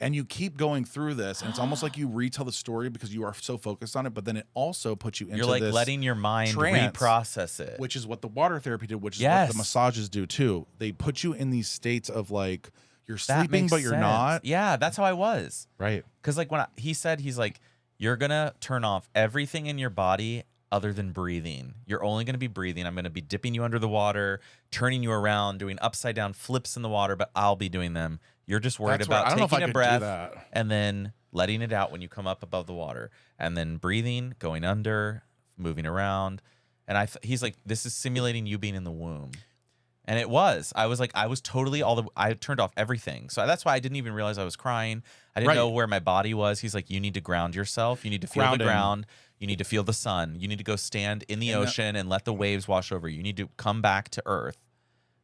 And you keep going through this, and it's almost like you retell the story because you are so focused on it, but then it also puts you into You're like this letting your mind trance, reprocess it. which is what the water therapy did, which is what the massages do too. They put you in these states of like you're sleeping, but you're not. Yeah, that's how I was. Right. Because like when he's like, you're going to turn off everything in your body other than breathing. You're only going to be breathing. I'm going to be dipping you under the water, turning you around, doing upside down flips in the water, but I'll be doing them. You're just worried about taking a breath and then letting it out when you come up above the water, and then breathing, going under, moving around. And he's like, this is simulating you being in the womb. And it was. I was like, I was totally I turned off everything. So that's why I didn't even realize I was crying. I didn't know where my body was. He's like, you need to ground yourself. You need to feel the ground. You need to feel the sun. You need to go stand in the ocean and let the waves wash over you. You need to come back to earth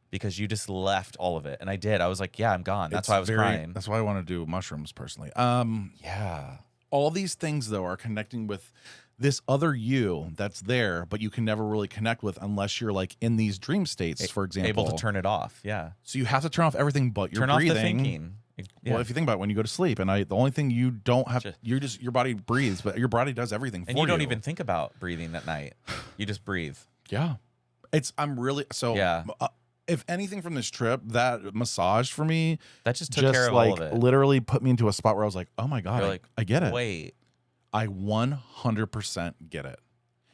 because you just left all of it. And I did. I was like, yeah, I'm gone. That's why I was crying. That's why I want to do mushrooms personally. Yeah. All these things, though, are connecting with this other you that's there, but you can never really connect with unless you're like in these dream states, for example. Able to turn it off. Yeah. So you have to turn off everything but your breathing. Turn off the thinking. Yeah. Well, if you think about it, when you go to sleep, and the only thing you don't have, your body breathes, but your body does everything for you. And you don't even think about breathing at night. You just breathe. Yeah. If anything from this trip, that massage for me, that just took care of all of it. Literally put me into a spot where I was like, oh my God, I get it. Wait. I 100% get it.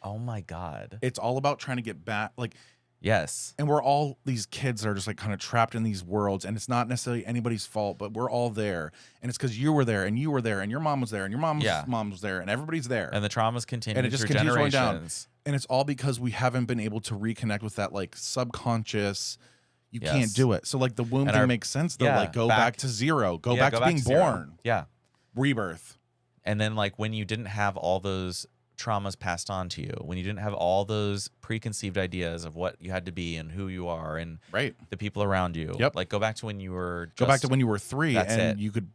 Oh my God. It's all about trying to get back. Like, yes. And we're all these kids that are just like kind of trapped in these worlds, and it's not necessarily anybody's fault, but we're all there. And it's because you were there, and you were there, and your mom was there, and your mom's mom was there, and everybody's there. And the traumas continue, and it just through continues going generations. down. And it's all because we haven't been able to reconnect with that like subconscious. You can't do it. So like the womb thing makes sense though. Like go back to zero. Go back to being born. Yeah. Rebirth. And then like when you didn't have all those traumas passed on to you, when you didn't have all those preconceived ideas of what you had to be and who you are and the people around you. Yep. Like go back to when you were go back to when you were 3 and you could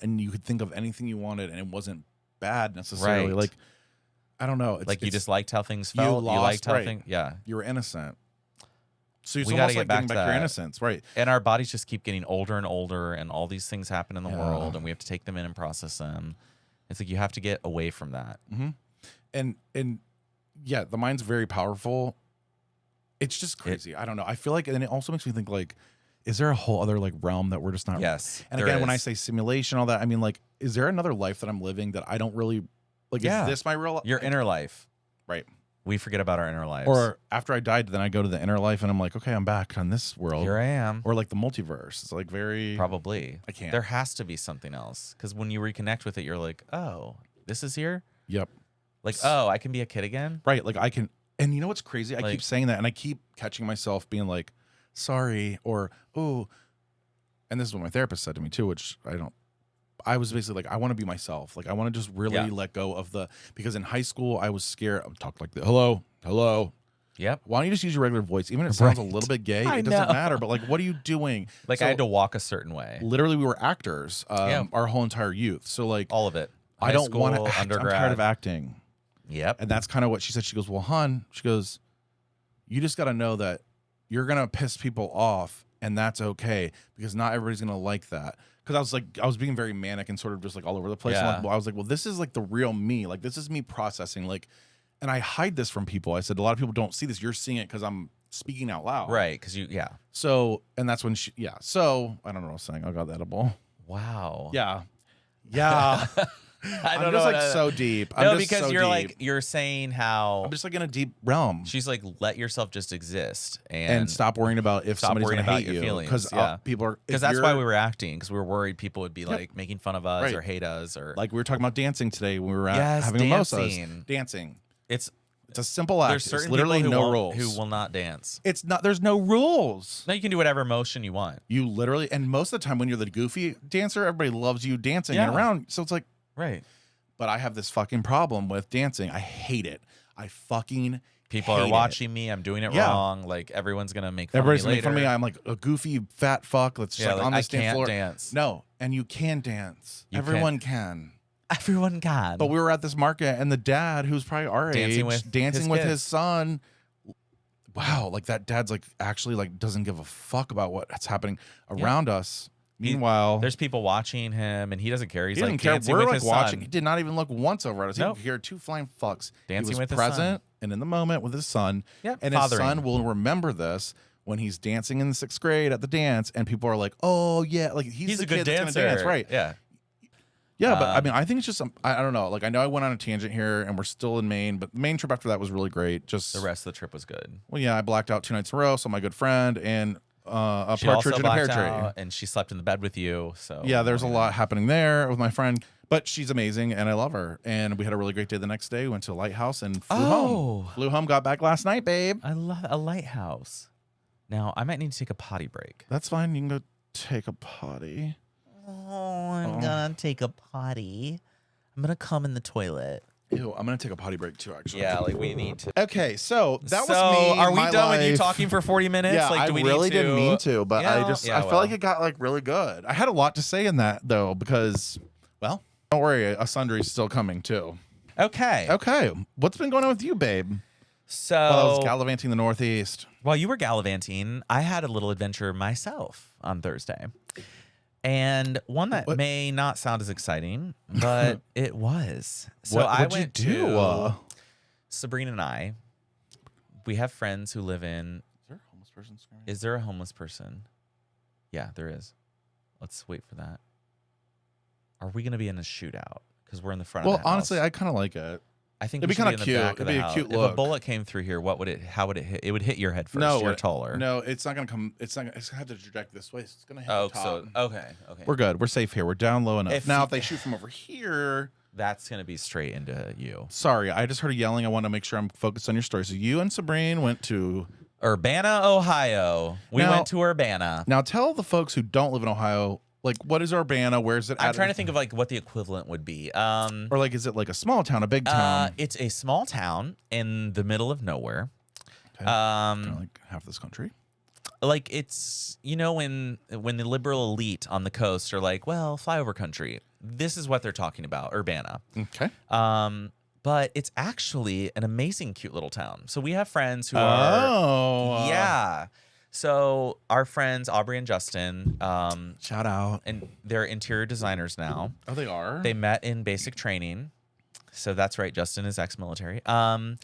and you could think of anything you wanted and it wasn't bad necessarily. Like I don't know. Like you just liked how things felt. You liked how things you were innocent. So it's almost like getting back to your innocence, right? And our bodies just keep getting older and older, and all these things happen in the world, and we have to take them in and process them. It's like you have to get away from that. Mm-hmm. And yeah, the mind's very powerful. It's just crazy. I don't know. I feel like, and it also makes me think like, is there a whole other like realm that we're just not? Yes. And again, when I say simulation, all that, I mean like, is there another life that I'm living that I don't really like? Is this my real life? Your inner life, right? We forget about our inner lives. Or after I died, then I go to the inner life and I'm like, okay, I'm back on this world. Here I am. Or like the multiverse. It's like Probably. I can't. There has to be something else. Because when you reconnect with it, you're like, oh, this is here? Yep. Like, oh, I can be a kid again? Right. Like I can. And you know what's crazy? I keep saying that and I keep catching myself being like, sorry, or, oh. And this is what my therapist said to me too, which I was basically like, I want to be myself. Like, I want to just really let go of because in high school, I was scared. I would talk like, hello. Yep. Why don't you just use your regular voice? Even if it sounds a little bit gay, it doesn't matter. But like, what are you doing? Like, I had to walk a certain way. Literally, we were actors our whole entire youth. So like, all of it. I don't want to act. I'm tired of acting. Yep. And that's kind of what she said. She goes, well, hon, she goes, you just got to know that you're going to piss people off. And that's okay because not everybody's going to like that. Because I was being very manic and sort of just like all over the place. Yeah. And I was like, well, this is like the real me. Like, this is me processing. Like, and I hide this from people. I said, a lot of people don't see this. You're seeing it because I'm speaking out loud. Right. Because So, and that's when So, I don't know what I was saying. I got the edible. Wow. Yeah. Yeah. I'm just like so deep. No, because you're saying how I'm just like in a deep realm. She's like, let yourself just exist and stop worrying about if somebody's going to hate you. Because people are. Because that's why we were acting. Because we were worried people would be like making fun of us or hate us or like we were talking about dancing today when we were having mimosas. Dancing. It's It's a simple act. There's It's certain literally people no rules. who will not dance. It's not. There's no rules. Now you can do whatever motion you want. You literally, and most of the time when you're the goofy dancer, everybody loves you dancing and around. So it's like, right. But I have this fucking problem with dancing. I hate it. I fucking People hate are watching me. I'm doing it wrong. Like everyone's gonna make fun Everybody's of me making fun of me. I'm like a goofy fat fuck that's just like on the I dance can't floor. dance. No, and you can dance. Everyone can. Everyone can. But we were at this market, and the dad, who's probably our Dancing age, with dancing his with kids. his son. Wow, like that dad's like actually like doesn't give a fuck about what's happening around us. Meanwhile, there's people watching him, and he doesn't care. He's he like didn't care. dancing We're with like his watching. son. He did not even look once over at us. Nope. He could hear two flying fucks. Dancing he was with his present son. and in the moment with his son. Yep, and fathering. his son will remember this when he's dancing in the 6th grade at the dance, and people are like, "Oh yeah, like he's the a good kid that's dancer, gonna dance, right?" Yeah. Yeah, but I mean, I think it's just I don't know. Like I know I went on a tangent here, and we're still in Maine, but the Maine trip after that was really great. Just The rest of the trip was good. well, yeah, I blacked out 2 nights in a row. So my good friend and a She partridge also in a pear blacked tree. out, and she slept in the bed with you. So Yeah, there's a lot happening there with my friend, but she's amazing and I love her. And we had a really great day the next day. We went to a lighthouse and flew home. Flew home, got back last night, babe. I love a lighthouse. Now I might need to take a potty break. That's fine. You can go take a potty. Oh, I'm gonna take a potty. I'm gonna come in the toilet. Ew, I'm gonna take a potty break too. Actually. Yeah, like we need to. Okay, so that was So, me. are we my done with you life. talking for 40 minutes? Yeah, like, I do we really need to... didn't mean to, but Yeah, I just yeah, I felt like it got like really good. I had a lot to say in that though because, well, don't worry, a sundry's still coming too. Okay. Okay, what's been going on with you, babe? So While I was gallivanting the Northeast. while you were gallivanting, I had a little adventure myself on Thursday. And one that may not sound as exciting, but it was. So What'd you went do? to Sabrina and I. We have friends who live in. Is there a homeless person? Is there a homeless person? Yeah, there is. Let's wait for that. Are we going to be in a shootout? Because we're in the front of the house. Well, honestly, I kind of like it. I think it'd we be should kind of in cute. the back of It'd the be a house. cute If look. a bullet came through here, how would it hit? It would hit your head first. No, You're taller. No, it's not gonna come. It's gonna have to traject this way. So it's gonna hit Oh, the top. so okay. We're good. We're safe here. We're down low enough. If Now, you- if they shoot from over here, That's gonna be straight into you. sorry, I just heard yelling. I want to make sure I'm focused on your story. So you and Sabrine went to. Urbana, Ohio. We Now- went to Urbana. Now tell the folks who don't live in Ohio, like, what is Urbana? Where's it? I'm at? trying to think of like what the equivalent would be. Or like, is it like a small town, a big town? It's a small town in the middle of nowhere. Okay. Kinda like half this country. Like it's when the liberal elite on the coast are like, well, flyover country. This is what they're talking about, Urbana. Okay. But it's actually an amazing, cute little town. So we have friends who are yeah. So our friends Aubrey and Justin, shout out, and they're interior designers now. Oh, they are. They met in basic training. So that's right. Justin is ex-military. I'm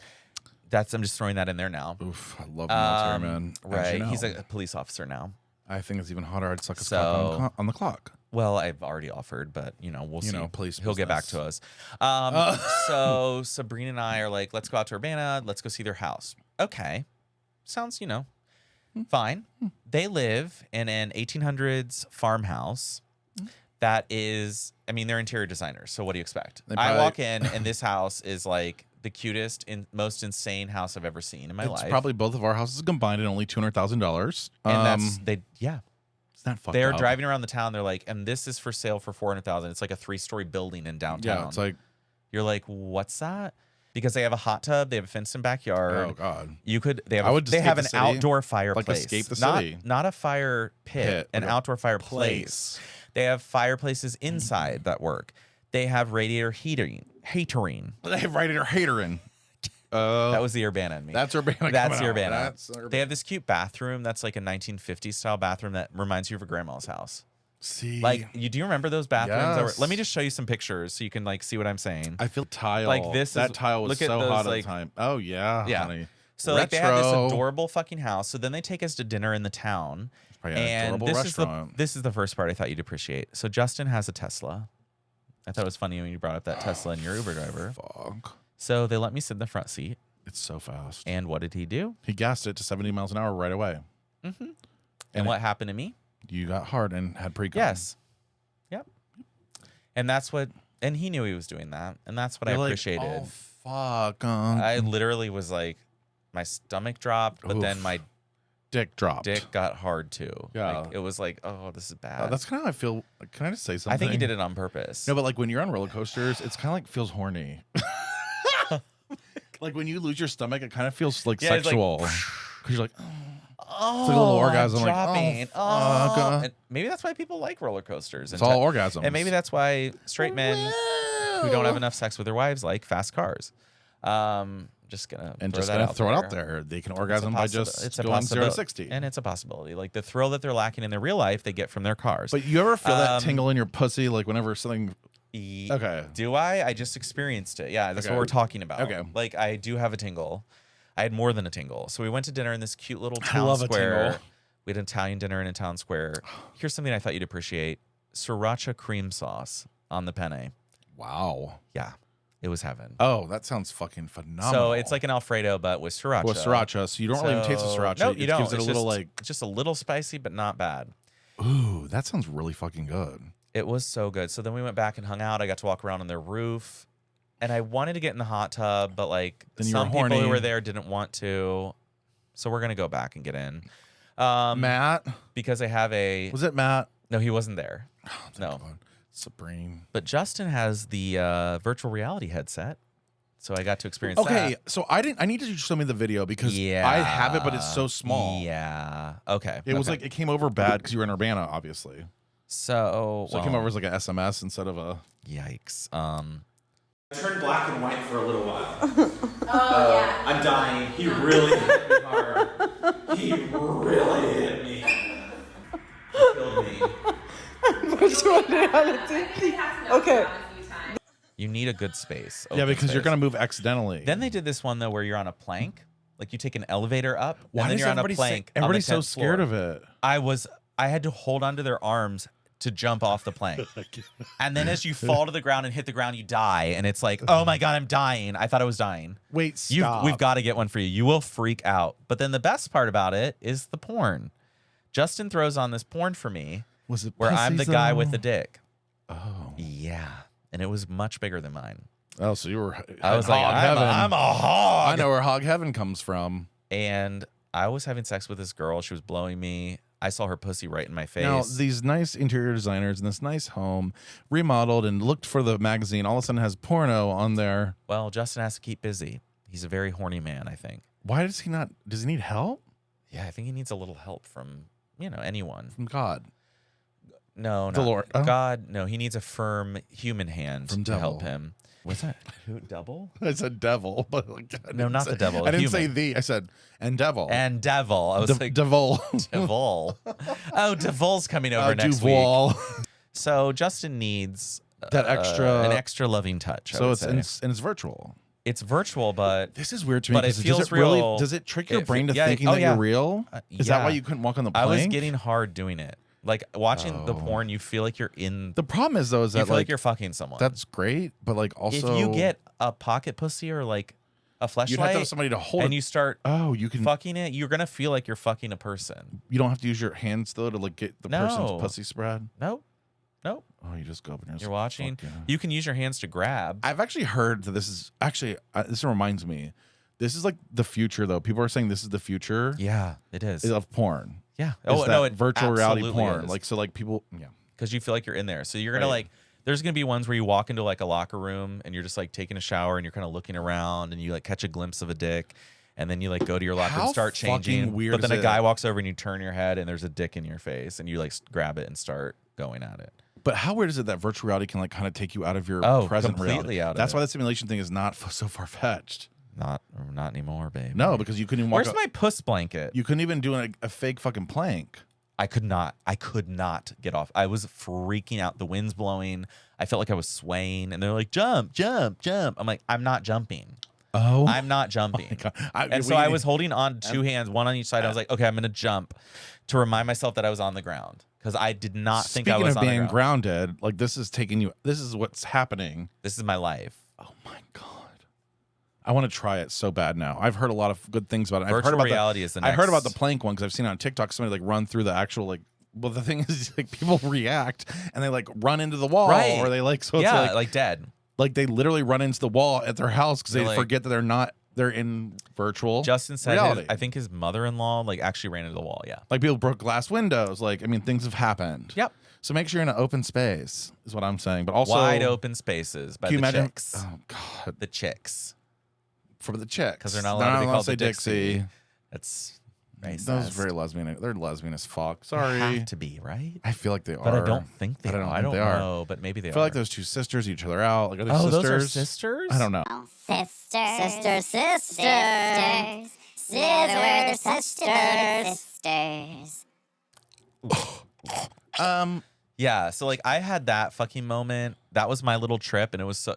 just throwing that in there now. Oof, I love the military, man. As Right. you know. He's a police officer now. I think it's even hotter. I'd suck a So- cock on the clock. Well, I've already offered, but we'll see. Police He'll get back to business. us. So Sabrina and I are like, let's go out to Urbana. Let's go see their house. Okay. Sounds, fine. They live in an 1800s farmhouse that is, they're interior designers. So what do you expect? I walk in and this house is like the cutest and most insane house I've ever seen in my life. It's probably both of our houses combined at only $200,000. And It's not fucked they're up. driving around the town. They're like, and this is for sale for $400,000. It's like a 3-story building in downtown. Yeah, it's like, you're like, what's that? Because they have a hot tub, they have a fenced-in backyard. oh god. They I would they escape have the an city. outdoor fireplace. Like escape the city. Not a fire pit, an like a outdoor fireplace. They have fireplaces inside that work. They have radiator heatering. They have radiator hatering. That was the Urbana in me. That's Urbana. That's coming out. Urbana. That's Urbana. They have this cute bathroom that's like a 1950s style bathroom that reminds you of a grandma's house. See, Like, do you remember those bathrooms? Yes. Let me just show you some pictures so you can like see what I'm saying. I feel tile. Like, that tile was look at so those, hot at the like- time. Oh yeah, Yeah. honey. So like they had this Retro. adorable fucking house. So then they take us to dinner in the town. Probably an And adorable restaurant. this is the first part I thought you'd appreciate. So Justin has a Tesla. I thought it was funny when you brought up that Tesla and your Uber driver. Fuck. So they let me sit in the front seat. It's so fast. And what did he do? He gassed it to 70 miles an hour right away. Mm-hmm. And And what happened to me? You got hard and had pre-com. Yes. Yep. And that's what, and he knew he was doing that. And that's what I You're like appreciated. all Fuck. I literally was like, my stomach dropped, but then my dick dropped. Dick got hard too. Yeah. Like, it was like, oh, this is bad. That's kind of how I feel. Can I just say something? I think he did it on purpose. No, but like when you're on roller coasters, it's kind of like feels horny. Like when you lose your stomach, it kind of feels like sexual. Because you're like, oh, it's like a little orgasm. Dropping. Like, oh, and maybe that's why people like roller coasters. It's all orgasms. And maybe that's why straight men who don't have enough sex with their wives like fast cars. Just gonna throw it out there. They can orgasm by just going 0 to 60, and it's a possibility. Like the thrill that they're lacking in their real life, they get from their cars. But you ever feel that tingle in your pussy, like whenever something? Okay. Do I? I just experienced it. Yeah, that's what we're talking about. Okay. Like I do have a tingle. I had more than a tingle. So we went to dinner in this cute little town I love square. A tingle. We had an Italian dinner in a town square. Here's something I thought you'd appreciate: sriracha cream sauce on the penne. Wow. Yeah. It was heaven. Oh, that sounds fucking phenomenal. So it's like an Alfredo, but with sriracha. With sriracha, so you don't really even taste the sriracha. No, you don't. Gives it it's a little like just a little spicy, but not bad. Ooh, that sounds really fucking good. It was so good. So then we went back and hung out. I got to walk around on their roof, and I wanted to get in the hot tub, but like some people who were there didn't want to. So we're gonna go back and get in. Matt, because I have a. Was it Matt? No, he wasn't there. Oh, no, Supreme. But Justin has the virtual reality headset. So I got to experience that. Okay, so I need you to show me the video because I have it, but it's so small. Yeah. Okay. It was like it came over bad because you were in Urbana, obviously. So it came over as like an SMS instead of a. Yikes. I turned black and white for a little while. Yeah. I'm dying. He really hit me hard. He really hit me. He killed me. Virtual reality. Okay. You need a good space. Yeah, because you're gonna move accidentally. Then they did this one though where you're on a plank, like you take an elevator up. Why and then is you're on a everybody plank? Everybody's so scared of it. I had to hold onto their arms to jump off the plank. And then as you fall to the ground and hit the ground, you die. And it's like, oh my God, I'm dying. I thought I was dying. Wait, stop. We've got to get one for you. You will freak out. But then the best part about it is the porn. Justin throws on this porn for me. Was it where I'm the guy with the dick? Oh. Yeah. And it was much bigger than mine. Oh, so you were I was like, I'm a hog. I know where hog heaven comes from. And I was having sex with this girl. She was blowing me. I saw her pussy right in my face. Now, these nice interior designers in this nice home remodeled and looked for the magazine, all of a sudden has porno on there. Well, Justin has to keep busy. He's a very horny man, I think. Why does he not? Does he need help? Yeah, I think he needs a little help from, anyone. From God. No, the Lord. Oh. God, no. He needs a firm human hand from to help him. What's that? Who? Devil? I said devil, but no, not the devil. I didn't say the. I said and devil. And devil. I was like devil. Devil. Oh, Devil's coming over next Duval. week. So Justin needs that an extra loving touch. So it's virtual. It's virtual, but this is weird to me. But it feels real. Really, does it trick your brain to thinking that you're real? Is that why you couldn't walk on the plank? I was getting hard doing it. Like watching the porn, you feel like you're in. The problem is though, is that you feel like you're fucking someone. That's great, but like also, if you get a pocket pussy or like a fleshlight, you have to have somebody to hold and it. You start. Oh, you can fucking it. You're gonna feel like you're fucking a person. You don't have to use your hands though to like get the person's pussy spread. Nope. Oh, you just go up and you're watching. Yeah. You can use your hands to grab. I've actually heard that this is actually this reminds me. This is like the future though. People are saying this is the future. Yeah, it is of porn. Yeah. Oh no, it virtual reality porn. Is. Like so, like people. Yeah. Because you feel like you're in there, so you're gonna like. There's gonna be ones where you walk into like a locker room and you're just like taking a shower and you're kind of looking around and you like catch a glimpse of a dick, and then you like go to your locker and start changing. Weird but then a guy walks over and you turn your head and there's a dick in your face and you like grab it and start going at it. But how weird is it that virtual reality can like kind of take you out of your present completely reality? Out of That's it. why the simulation thing is not so far fetched. Not anymore, babe. No, because you couldn't even walk. Where's my puss blanket? You couldn't even do a fake fucking plank. I could not get off. I was freaking out. The wind's blowing. I felt like I was swaying, and they're like, "Jump, jump, jump!" I'm like, "I'm not jumping. Oh, I'm not jumping." So I was holding on two hands, one on each side. I was like, "Okay, I'm gonna jump," to remind myself that I was on the ground because I did not think I was on the ground. Speaking of being grounded, like this is taking you. This is what's happening. This is my life. Oh my God. I want to try it so bad now. I've heard a lot of good things about it. Virtual reality is the next. I heard about the plank one because I've seen it on TikTok. Somebody like run through the actual like. Well, the thing is, like people react and they like run into the wall, or they like it's like dead. Like they literally run into the wall at their house because they They're like- forget that they're in virtual Justin said, reality. I think his mother-in-law like actually ran into the wall. Yeah. Like people broke glass windows. Like, I mean, things have happened. Yep. So make sure you're in an open space is what I'm saying. But also Wide open spaces by can you the imagine? chicks. Oh God, The chicks. for the chicks Because they're not allowed to be called the Dixie. Dixie. That's racist. That was very lesbian. They're lesbian as fuck. They Sorry. have to be, right? I feel like they But are. I don't think they I don't are. think I don't they are. know, but maybe they I are. feel like those two sisters each other out. Like, are they Oh, sisters? those are sisters? I don't know. Sisters, we're the sisters. Yeah, so like I had that fucking moment. That was my little trip, and it was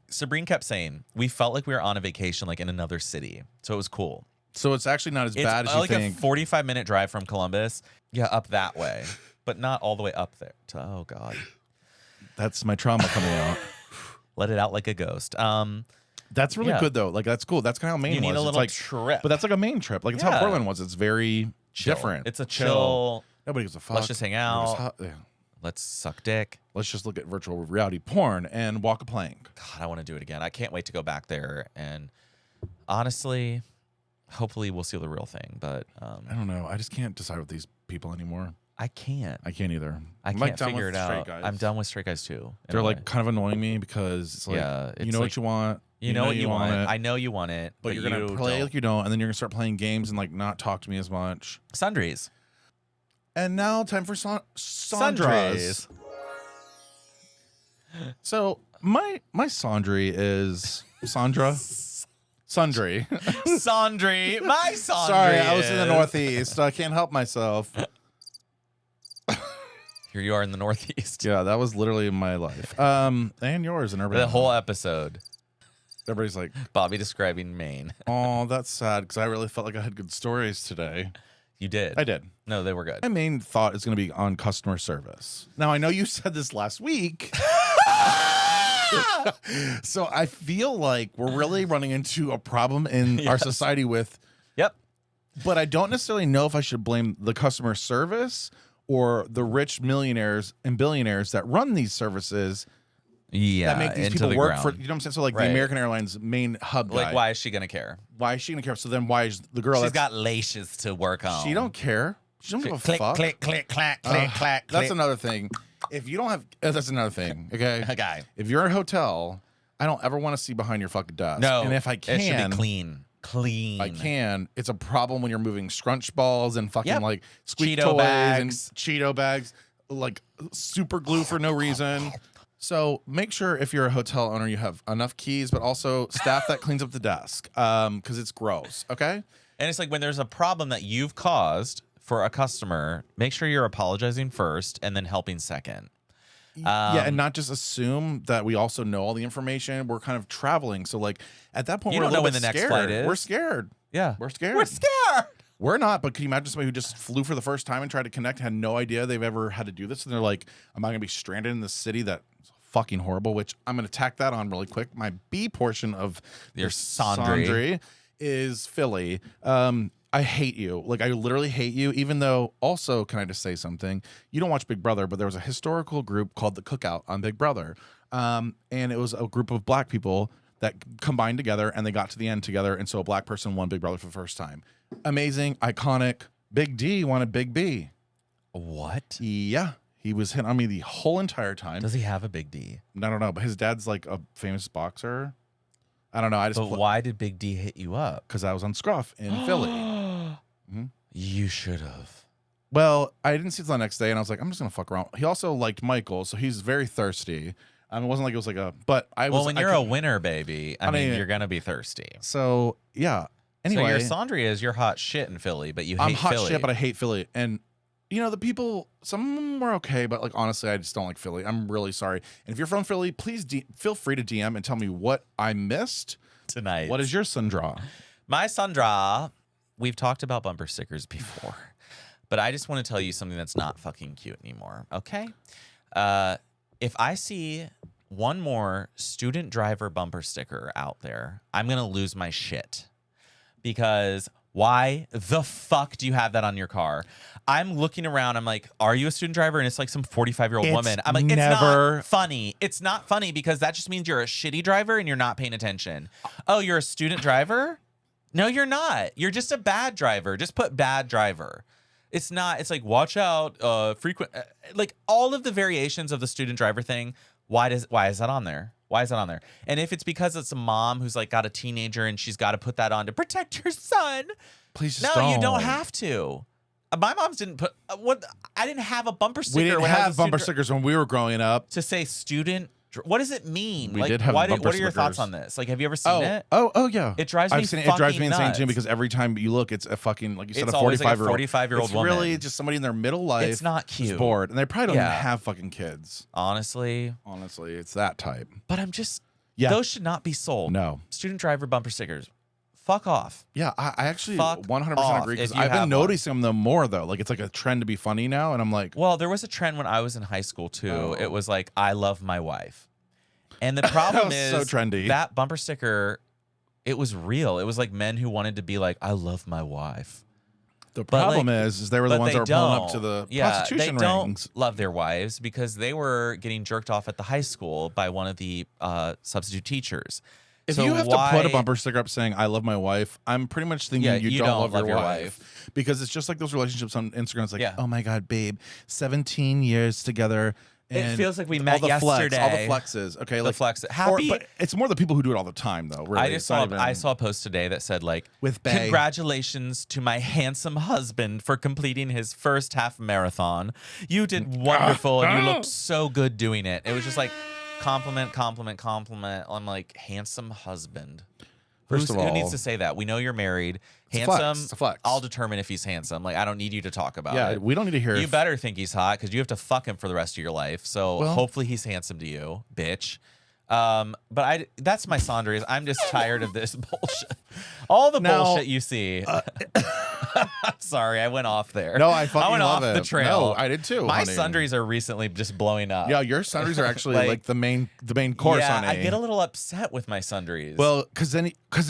Sabrine kept saying we felt like we were on a vacation, like in another city. So it was cool. So it's actually not as bad as you like think. a 45-minute drive from Columbus. Yeah, up that way, but not all the way up there. Oh God, That's my trauma coming out. let it out like a ghost. That's really Yeah. good though. Like that's cool. That's kind of how Maine You need was. a It's little like, trip, but that's like a Maine trip. Like it's how Yeah. Portland was. It's very chill. different. It's a chill. Nobody gives a fuck. Let's just hang Everybody's out. hot- yeah. Let's suck dick. Let's just look at virtual reality porn and walk a plank. God, I want to do it again. I can't wait to go back there. And honestly, hopefully we'll see the real thing. But I don't know. I just can't decide with these people anymore. I can't. I can't either. I I'm, can't like, done figure with it straight out. guys. I'm done with straight guys too. in They're a like way. kind of annoying me because it's like, Yeah, you it's know like- what you want. You know what you want. it, I know you want it, but you're gonna play don't. like you don't, and then you're gonna start playing games and like not talk to me as much. Sundries. And now time for sundries. Sundries. So my sundry is Sandra. Sundry. Sundry. My Sundry. Sorry, I was in the is- Northeast. So I can't help myself. Here you are in the Northeast. Yeah, that was literally my life. And yours and everything. The whole episode. Everybody's like, Bobby describing Maine. oh, that's sad because I really felt like I had good stories today. You did. I did. No, they were good. My main thought is going to be on customer service. Now, I know you said this last week. So I feel like we're really running into a problem in our society with, Yep. but I don't necessarily know if I should blame the customer service or the rich millionaires and billionaires that run these services Yeah. that make these into people the work ground. for, you know what I'm saying? So like Right. the American Airlines main hub Like, guy. why is she gonna care? Why is she going to care? So then why is the girl She's that's- got laces to work on. she don't care. She don't give a click, fuck. click, click, clack, click, clack. That's click. another thing. If you don't have, that's another thing. Okay. Okay. If you're at a hotel, I don't ever want to see behind your fucking desk. No. And if I it should can, be clean. Clean. if I can, it's a problem when you're moving scrunch balls and fucking Yep. like squeak Cheeto toys bags. and Cheeto bags, like super glue for no reason. So make sure if you're a hotel owner, you have enough keys, but also staff that cleans up the desk because it's gross. Okay. And it's like when there's a problem that you've caused for a customer, make sure you're apologizing first and then helping second. Yeah, and not just assume that we also know all the information. We're kind of traveling, so like at that point, You we're don't a know little when bit the next scared. flight is. We're scared. Yeah. We're scared. We're scared. We're not, but can you imagine somebody who just flew for the first time and tried to connect, had no idea they've ever had to do this, and they're like, "Am I going to be stranded in this city that's fucking horrible?" Which I'm going to tack that on really quick. My B portion of Your this Sandry. is Philly. I hate you. Like, I literally hate you, even though, also, can I just say something? You don't watch Big Brother, but there was a historical group called The Cookout on Big Brother. And it was a group of black people that combined together and they got to the end together. And so a black person won Big Brother for the first time. Amazing, iconic. Big D wanted Big B. What? Yeah. He was hitting on me the whole entire time. Does he have a big D? I don't know, but his dad's like a famous boxer. I don't know. I just But why did Big D hit you up? because I was on Scruff in Philly. You should have. Well, I didn't see it till the next day, and I was like, I'm just gonna fuck around. He also liked Michael, so he's very thirsty. It wasn't like it was like a. But I was. Well, when I you're a couldn't- winner, baby, I mean, mean- you're gonna be thirsty. So yeah. Anyway, So your Sandria is your hot shit in Philly, but you hate I'm hot Philly. shit, but I hate Philly. And you know, the people, some of them were okay, but like honestly, I just don't like Philly. I'm really sorry. And if you're from Philly, please feel free to DM and tell me what I missed. tonight. What is your Sundra? My Sandra? We've talked about bumper stickers before, but I just want to tell you something that's not fucking cute anymore. Okay, if I see one more student driver bumper sticker out there, I'm gonna lose my shit because Why the fuck do you have that on your car? I'm looking around. I'm like, are you a student driver? And it's like some 45-year-old woman. I'm like, it's not funny. It's not funny because that just means you're a shitty driver and you're not paying attention. Oh, you're a student driver? No, you're not. You're just a bad driver. Just put bad driver. It's not. It's like, watch out. Frequent. Like all of the variations of the student driver thing. Why is that on there? Why is that on there? And if it's because it's a mom who's like got a teenager and she's got to put that on to protect her son, Please just no, don't. you don't have to. My mom's didn't put what I didn't have a bumper sticker. We didn't when I was have a bumper student stickers when we were growing up. to say student. What does it mean? We like, did have why bumper what are your thoughts stickers. on this? Like, have you ever seen it? Oh, yeah. It drives me I've seen it. It drives me fucking insane too nuts. because every time you look, it's a fucking like you said, It's a always like a 45-year-old. 45-year-old It's really woman. just somebody in their middle life. It's not who's cute. bored, and they probably don't Yeah. even have fucking kids. Honestly, It's that type. but I'm just Yeah. those should not be sold. No. Student driver bumper stickers. Fuck off. Yeah, I actually Fuck 100% off agree because if you I've have been one. noticing them more though. Like it's like a trend to be funny now, and I'm like, Well, there was a trend when I was in high school too. Oh. It was like, I love my wife. And the problem was is so trendy. that bumper sticker, it was real. It was like men who wanted to be like, I love my wife. the But, problem like, is they were the But ones they that were pulling up to don't. the Yeah, prostitution they don't rings. love their wives because they were getting jerked off at the high school by one of the substitute teachers. If So you have to put why- a bumper sticker up saying "I love my wife," I'm pretty much thinking Yeah, you, you don't love your wife because it's just like those relationships on Instagram. It's like, Yeah. oh my god, babe, 17 years together. It and feels like we all met the yesterday. all the flexes. Okay, The like flex. or- Happy. but it's more the people who do it all the time, though. Really. I just It's saw not I even- saw a post today that said like, With Bae. congratulations to my handsome husband for completing his first half marathon. You did wonderful and you looked so good doing it. It was just like compliment, compliment, compliment. I'm like, handsome husband. First of who all- needs to say that? We know you're married. It's a flex. Handsome. It's a flex. I'll determine if he's handsome. Like I don't need you to talk about Yeah, it. we don't need to hear. You if- better think he's hot because you have to fuck him for the rest of your life. So Well- hopefully he's handsome to you, bitch. But that's my sundries. I'm just tired of this bullshit. All the Now- bullshit you see. Sorry, I went off there. No, I fucking went love off the it. trail. No, I did too. My honey. sundries are recently just blowing up. Yeah, your sundries are actually Like- like the main course. yeah, honey. I get a little upset with my sundries. Well, because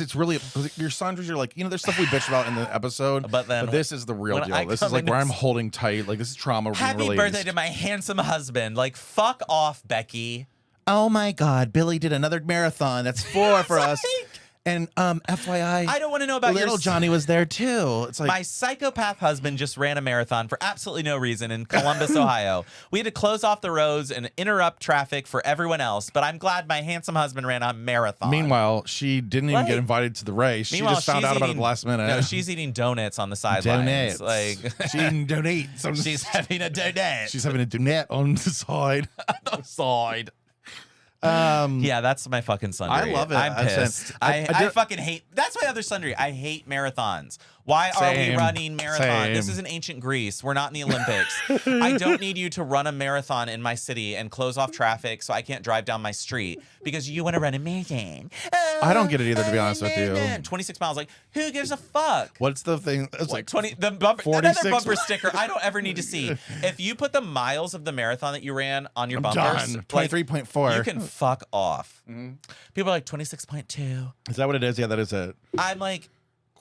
it's really 'cause your sundries are like there's stuff we bitched about in the episode, But then this is the real when deal. I This come is like into where I'm s- holding tight. Like this is trauma. being happy released. birthday to my handsome husband. Like fuck off, Becky. Oh my God, Billy did another marathon. That's 4 for us. And FYI, I don't want to know about little your Johnny was there too. It's like my psychopath husband just ran a marathon for absolutely no reason in Columbus, Ohio. We had to close off the roads and interrupt traffic for everyone else, but I'm glad my handsome husband ran a marathon. meanwhile, she didn't even Like- get invited to the race. She Meanwhile, just found she's out about it eating- the last minute. No, she's eating donuts on the sidelines. donates. Like She didn't donate. So she's having a donut she's having a donut on the side. on the side. Um, Yeah, that's my fucking sundry. I love it. I'm I said- pissed. I I did- fucking hate. That's my other sundry. I hate marathons. Why are we Same. running marathon? This Same. is in ancient Greece. We're not in the Olympics. I don't need you to run a marathon in my city and close off traffic so I can't drive down my street because you want to run a marathon. I don't get it either, to be honest with you. 26 miles. Like, who gives a fuck? What's the thing? It's Like like 20, the bumper, 46 another bumper sticker I don't ever need to see. If you put the miles of the marathon that you ran on your bumpers, done. like, 23.4. you can fuck off. Mm-hmm. People are like 26.2. Is that what it is? Yeah, that is it. I'm like,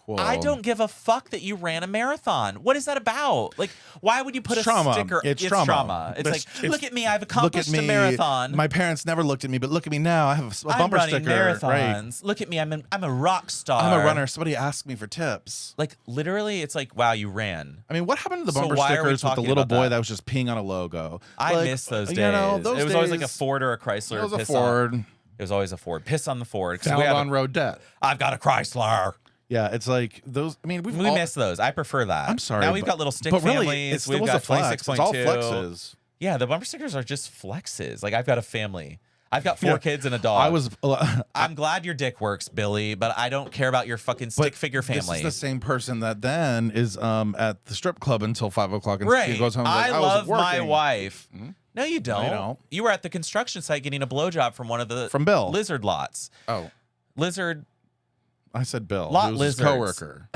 Cool. I don't give a fuck that you ran a marathon. What is that about? Like, why would you put It's a trauma. sticker? It's trauma. It's But like, it's- look at me, I've Look accomplished at me. a marathon. My parents never looked at me, but look at me now. I have a I'm bumper running sticker. marathons. Right. Look at me, I'm a rock star. I'm a runner. Somebody asked me for tips. Like literally, it's like, wow, you ran. I mean, what happened to the So bumper why are we stickers with the talking little about boy that? that was just peeing on a logo? I Like, miss those days. You know, those it was always like a days- Ford or a Chrysler. It was a piss on- Ford. It was always a Ford. Piss on the Ford. 'Cause Found we have on road debt. I've got a Chrysler. Yeah, it's like those. I mean, We all, miss those. I prefer that. I'm sorry. Now we've but- got little stick but really, families. It still We've was got a flex. It's all 26.2. flexes. Yeah, the bumper stickers are just flexes. Like I've got a family. I've got 4 kids and a dog. I was. I'm glad your dick works, Billy, but I don't care about your fucking stick figure family. This is the same person that then is at the strip club until 5 o'clock, and Right. she goes home. And is I like, was love my working." wife. No, you don't. don't. You were at the construction site getting a blowjob from one of the From Bill. lizard lots. Oh, Lizard I said Bill. Lot He was his lizards. coworker.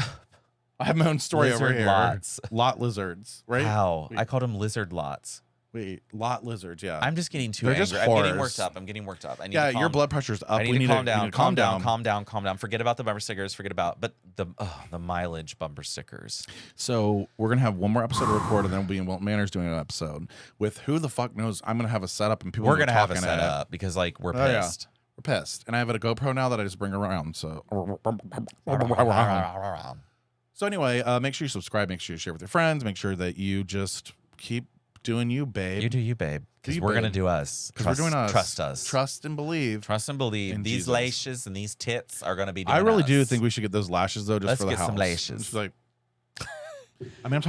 I have my own story over Lizard here. lots. Lot lizards, right? Wow. I called them lizard lots. Wait, lot lizards. Yeah. I'm just getting too They're angry. just I'm getting horrors. worked up. I'm getting worked up. I need Yeah, to calm, your blood pressure's up. I need we to need calm down. we need to calm down. Calm down. Forget about the bumper stickers. Forget about, but the mileage bumper stickers. So we're gonna have one more episode to record, and then we'll be in Wilton Manors doing an episode with who the fuck knows. I'm gonna have a setup, and people. We're gonna have a talking at it. setup because like we're Oh, yeah. pissed. We're pissed, and I have a GoPro now that I just bring around. So. So anyway, make sure you subscribe. Make sure you share with your friends. Make sure that you just keep doing you, babe. You do you, babe. Because you, we're gonna babe. do us. Because we're doing us. Trust us. Trust and believe. Trust and believe. in These Jesus. lashes and these tits are gonna be. Doing I really us. do think we should get those lashes though, just Let's for the get house. some lashes. Just like, I mean,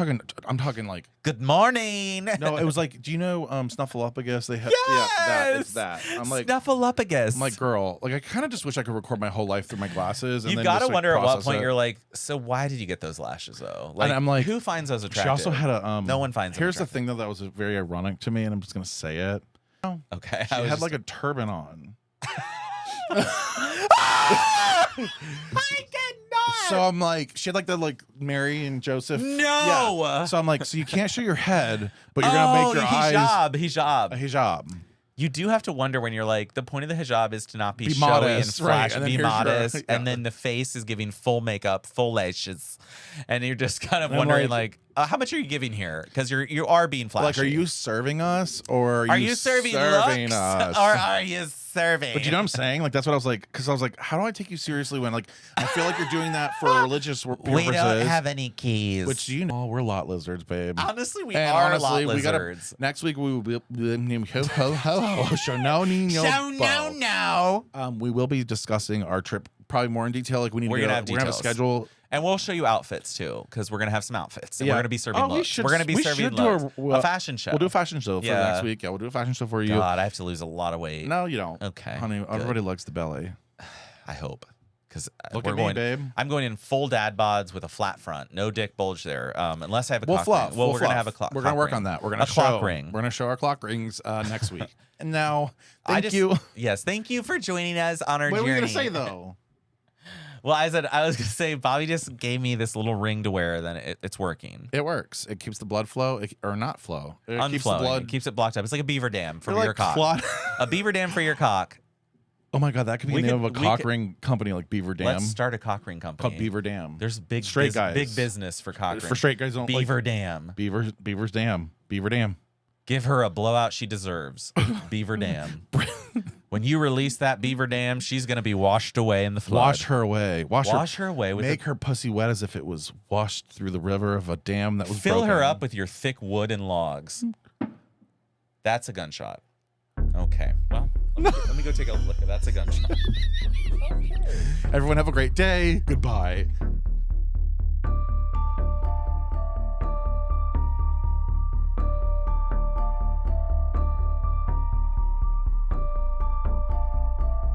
I'm talking like. Good morning. No, it was like, do you know Snuffleupagus? They have yeah, it's that. I'm like, Snuffleupagus. I'm like, girl, like I kind of just wish I could record my whole life through my glasses. And You've then got to just, like, wonder at what process point it. you're like, so why did you get those lashes though? Like, I'm like, who finds those attractive? She also had a No one finds them Here's the attractive. thing though that was very ironic to me, and I'm just gonna say it. Okay. She had like a turban on. I did not. So I'm like, she had like the Mary and Joseph. No. Yeah. So I'm like, so you can't show your head, but you're gonna make your eyes hijab. a hijab. You do have to wonder when you're like, the point of the hijab is to not be, Be showy modest, and right, flashy, and then be here's your- modest, yeah. and then the face is giving full makeup, full lashes, and you're just kind of And I'm wondering like- how much are you giving here? Because you are being flashy. Like, are you serving us or Are you serving looks, us? or are you serving? But you know what I'm saying? Like, that's what I was like, because I was like, how do I take you seriously when, like, I feel like you're doing that for religious purposes. We don't have any keys. Which, you know, we're lot lizards, babe. Honestly, we And are honestly, lot we gotta, lizards. next week we will be ho ho ho ho show no nino no. we will be discussing our trip probably more in detail. Like, we need We're to gonna go, have we're gonna have a details. schedule. And we'll show you outfits too, because we're gonna have some outfits. And Yeah. we're gonna be serving Oh, we looks. should- We're gonna be we serving should do looks. a fashion show. We'll do a fashion show for Yeah. next week. Yeah, we'll do a fashion show for you. God, I have to lose a lot of weight. No, you don't. Okay, honey. good. Everybody likes the belly. I hope, because Look we're at me, going. babe. I'm going in full dad bods with a flat front, no dick bulge there. Unless I have a We'll cock fluff. ring. Well, we'll we're gonna fluff. have a clock. We're gonna work on that. We're gonna a clock show, ring. We're gonna show our clock rings next week. And now, I thank just- you. Yes, thank you for joining us on our What journey. were you gonna say though? Well, I was gonna say Bobby just gave me this little ring to wear. Then it's working. It works. It keeps the blood flow, or not flow. It keeps the Unflowing. blood. It keeps it blocked up. It's like a beaver dam for They're your like cock. clot- A beaver dam for your cock. Oh my god, that could be We the name could- of a we cock could- ring company, like Beaver Dam. Let's start a cock ring company Called Beaver Dam. There's big Straight guys. big business for cock ring. For straight guys don't Beaver like Dam. Beaver's Dam. Beaver Dam. Give her a blowout she deserves. Beaver Dam. When you release that Beaver Dam, she's gonna be washed away in the flood. Wash her away. Wash her away with Make her pussy wet as if it was washed through the river of a dam that was fill broken. her up with your thick wood and logs. That's a gunshot. Okay. Well, let me go take a look. That's a gunshot. Everyone have a great day. Goodbye.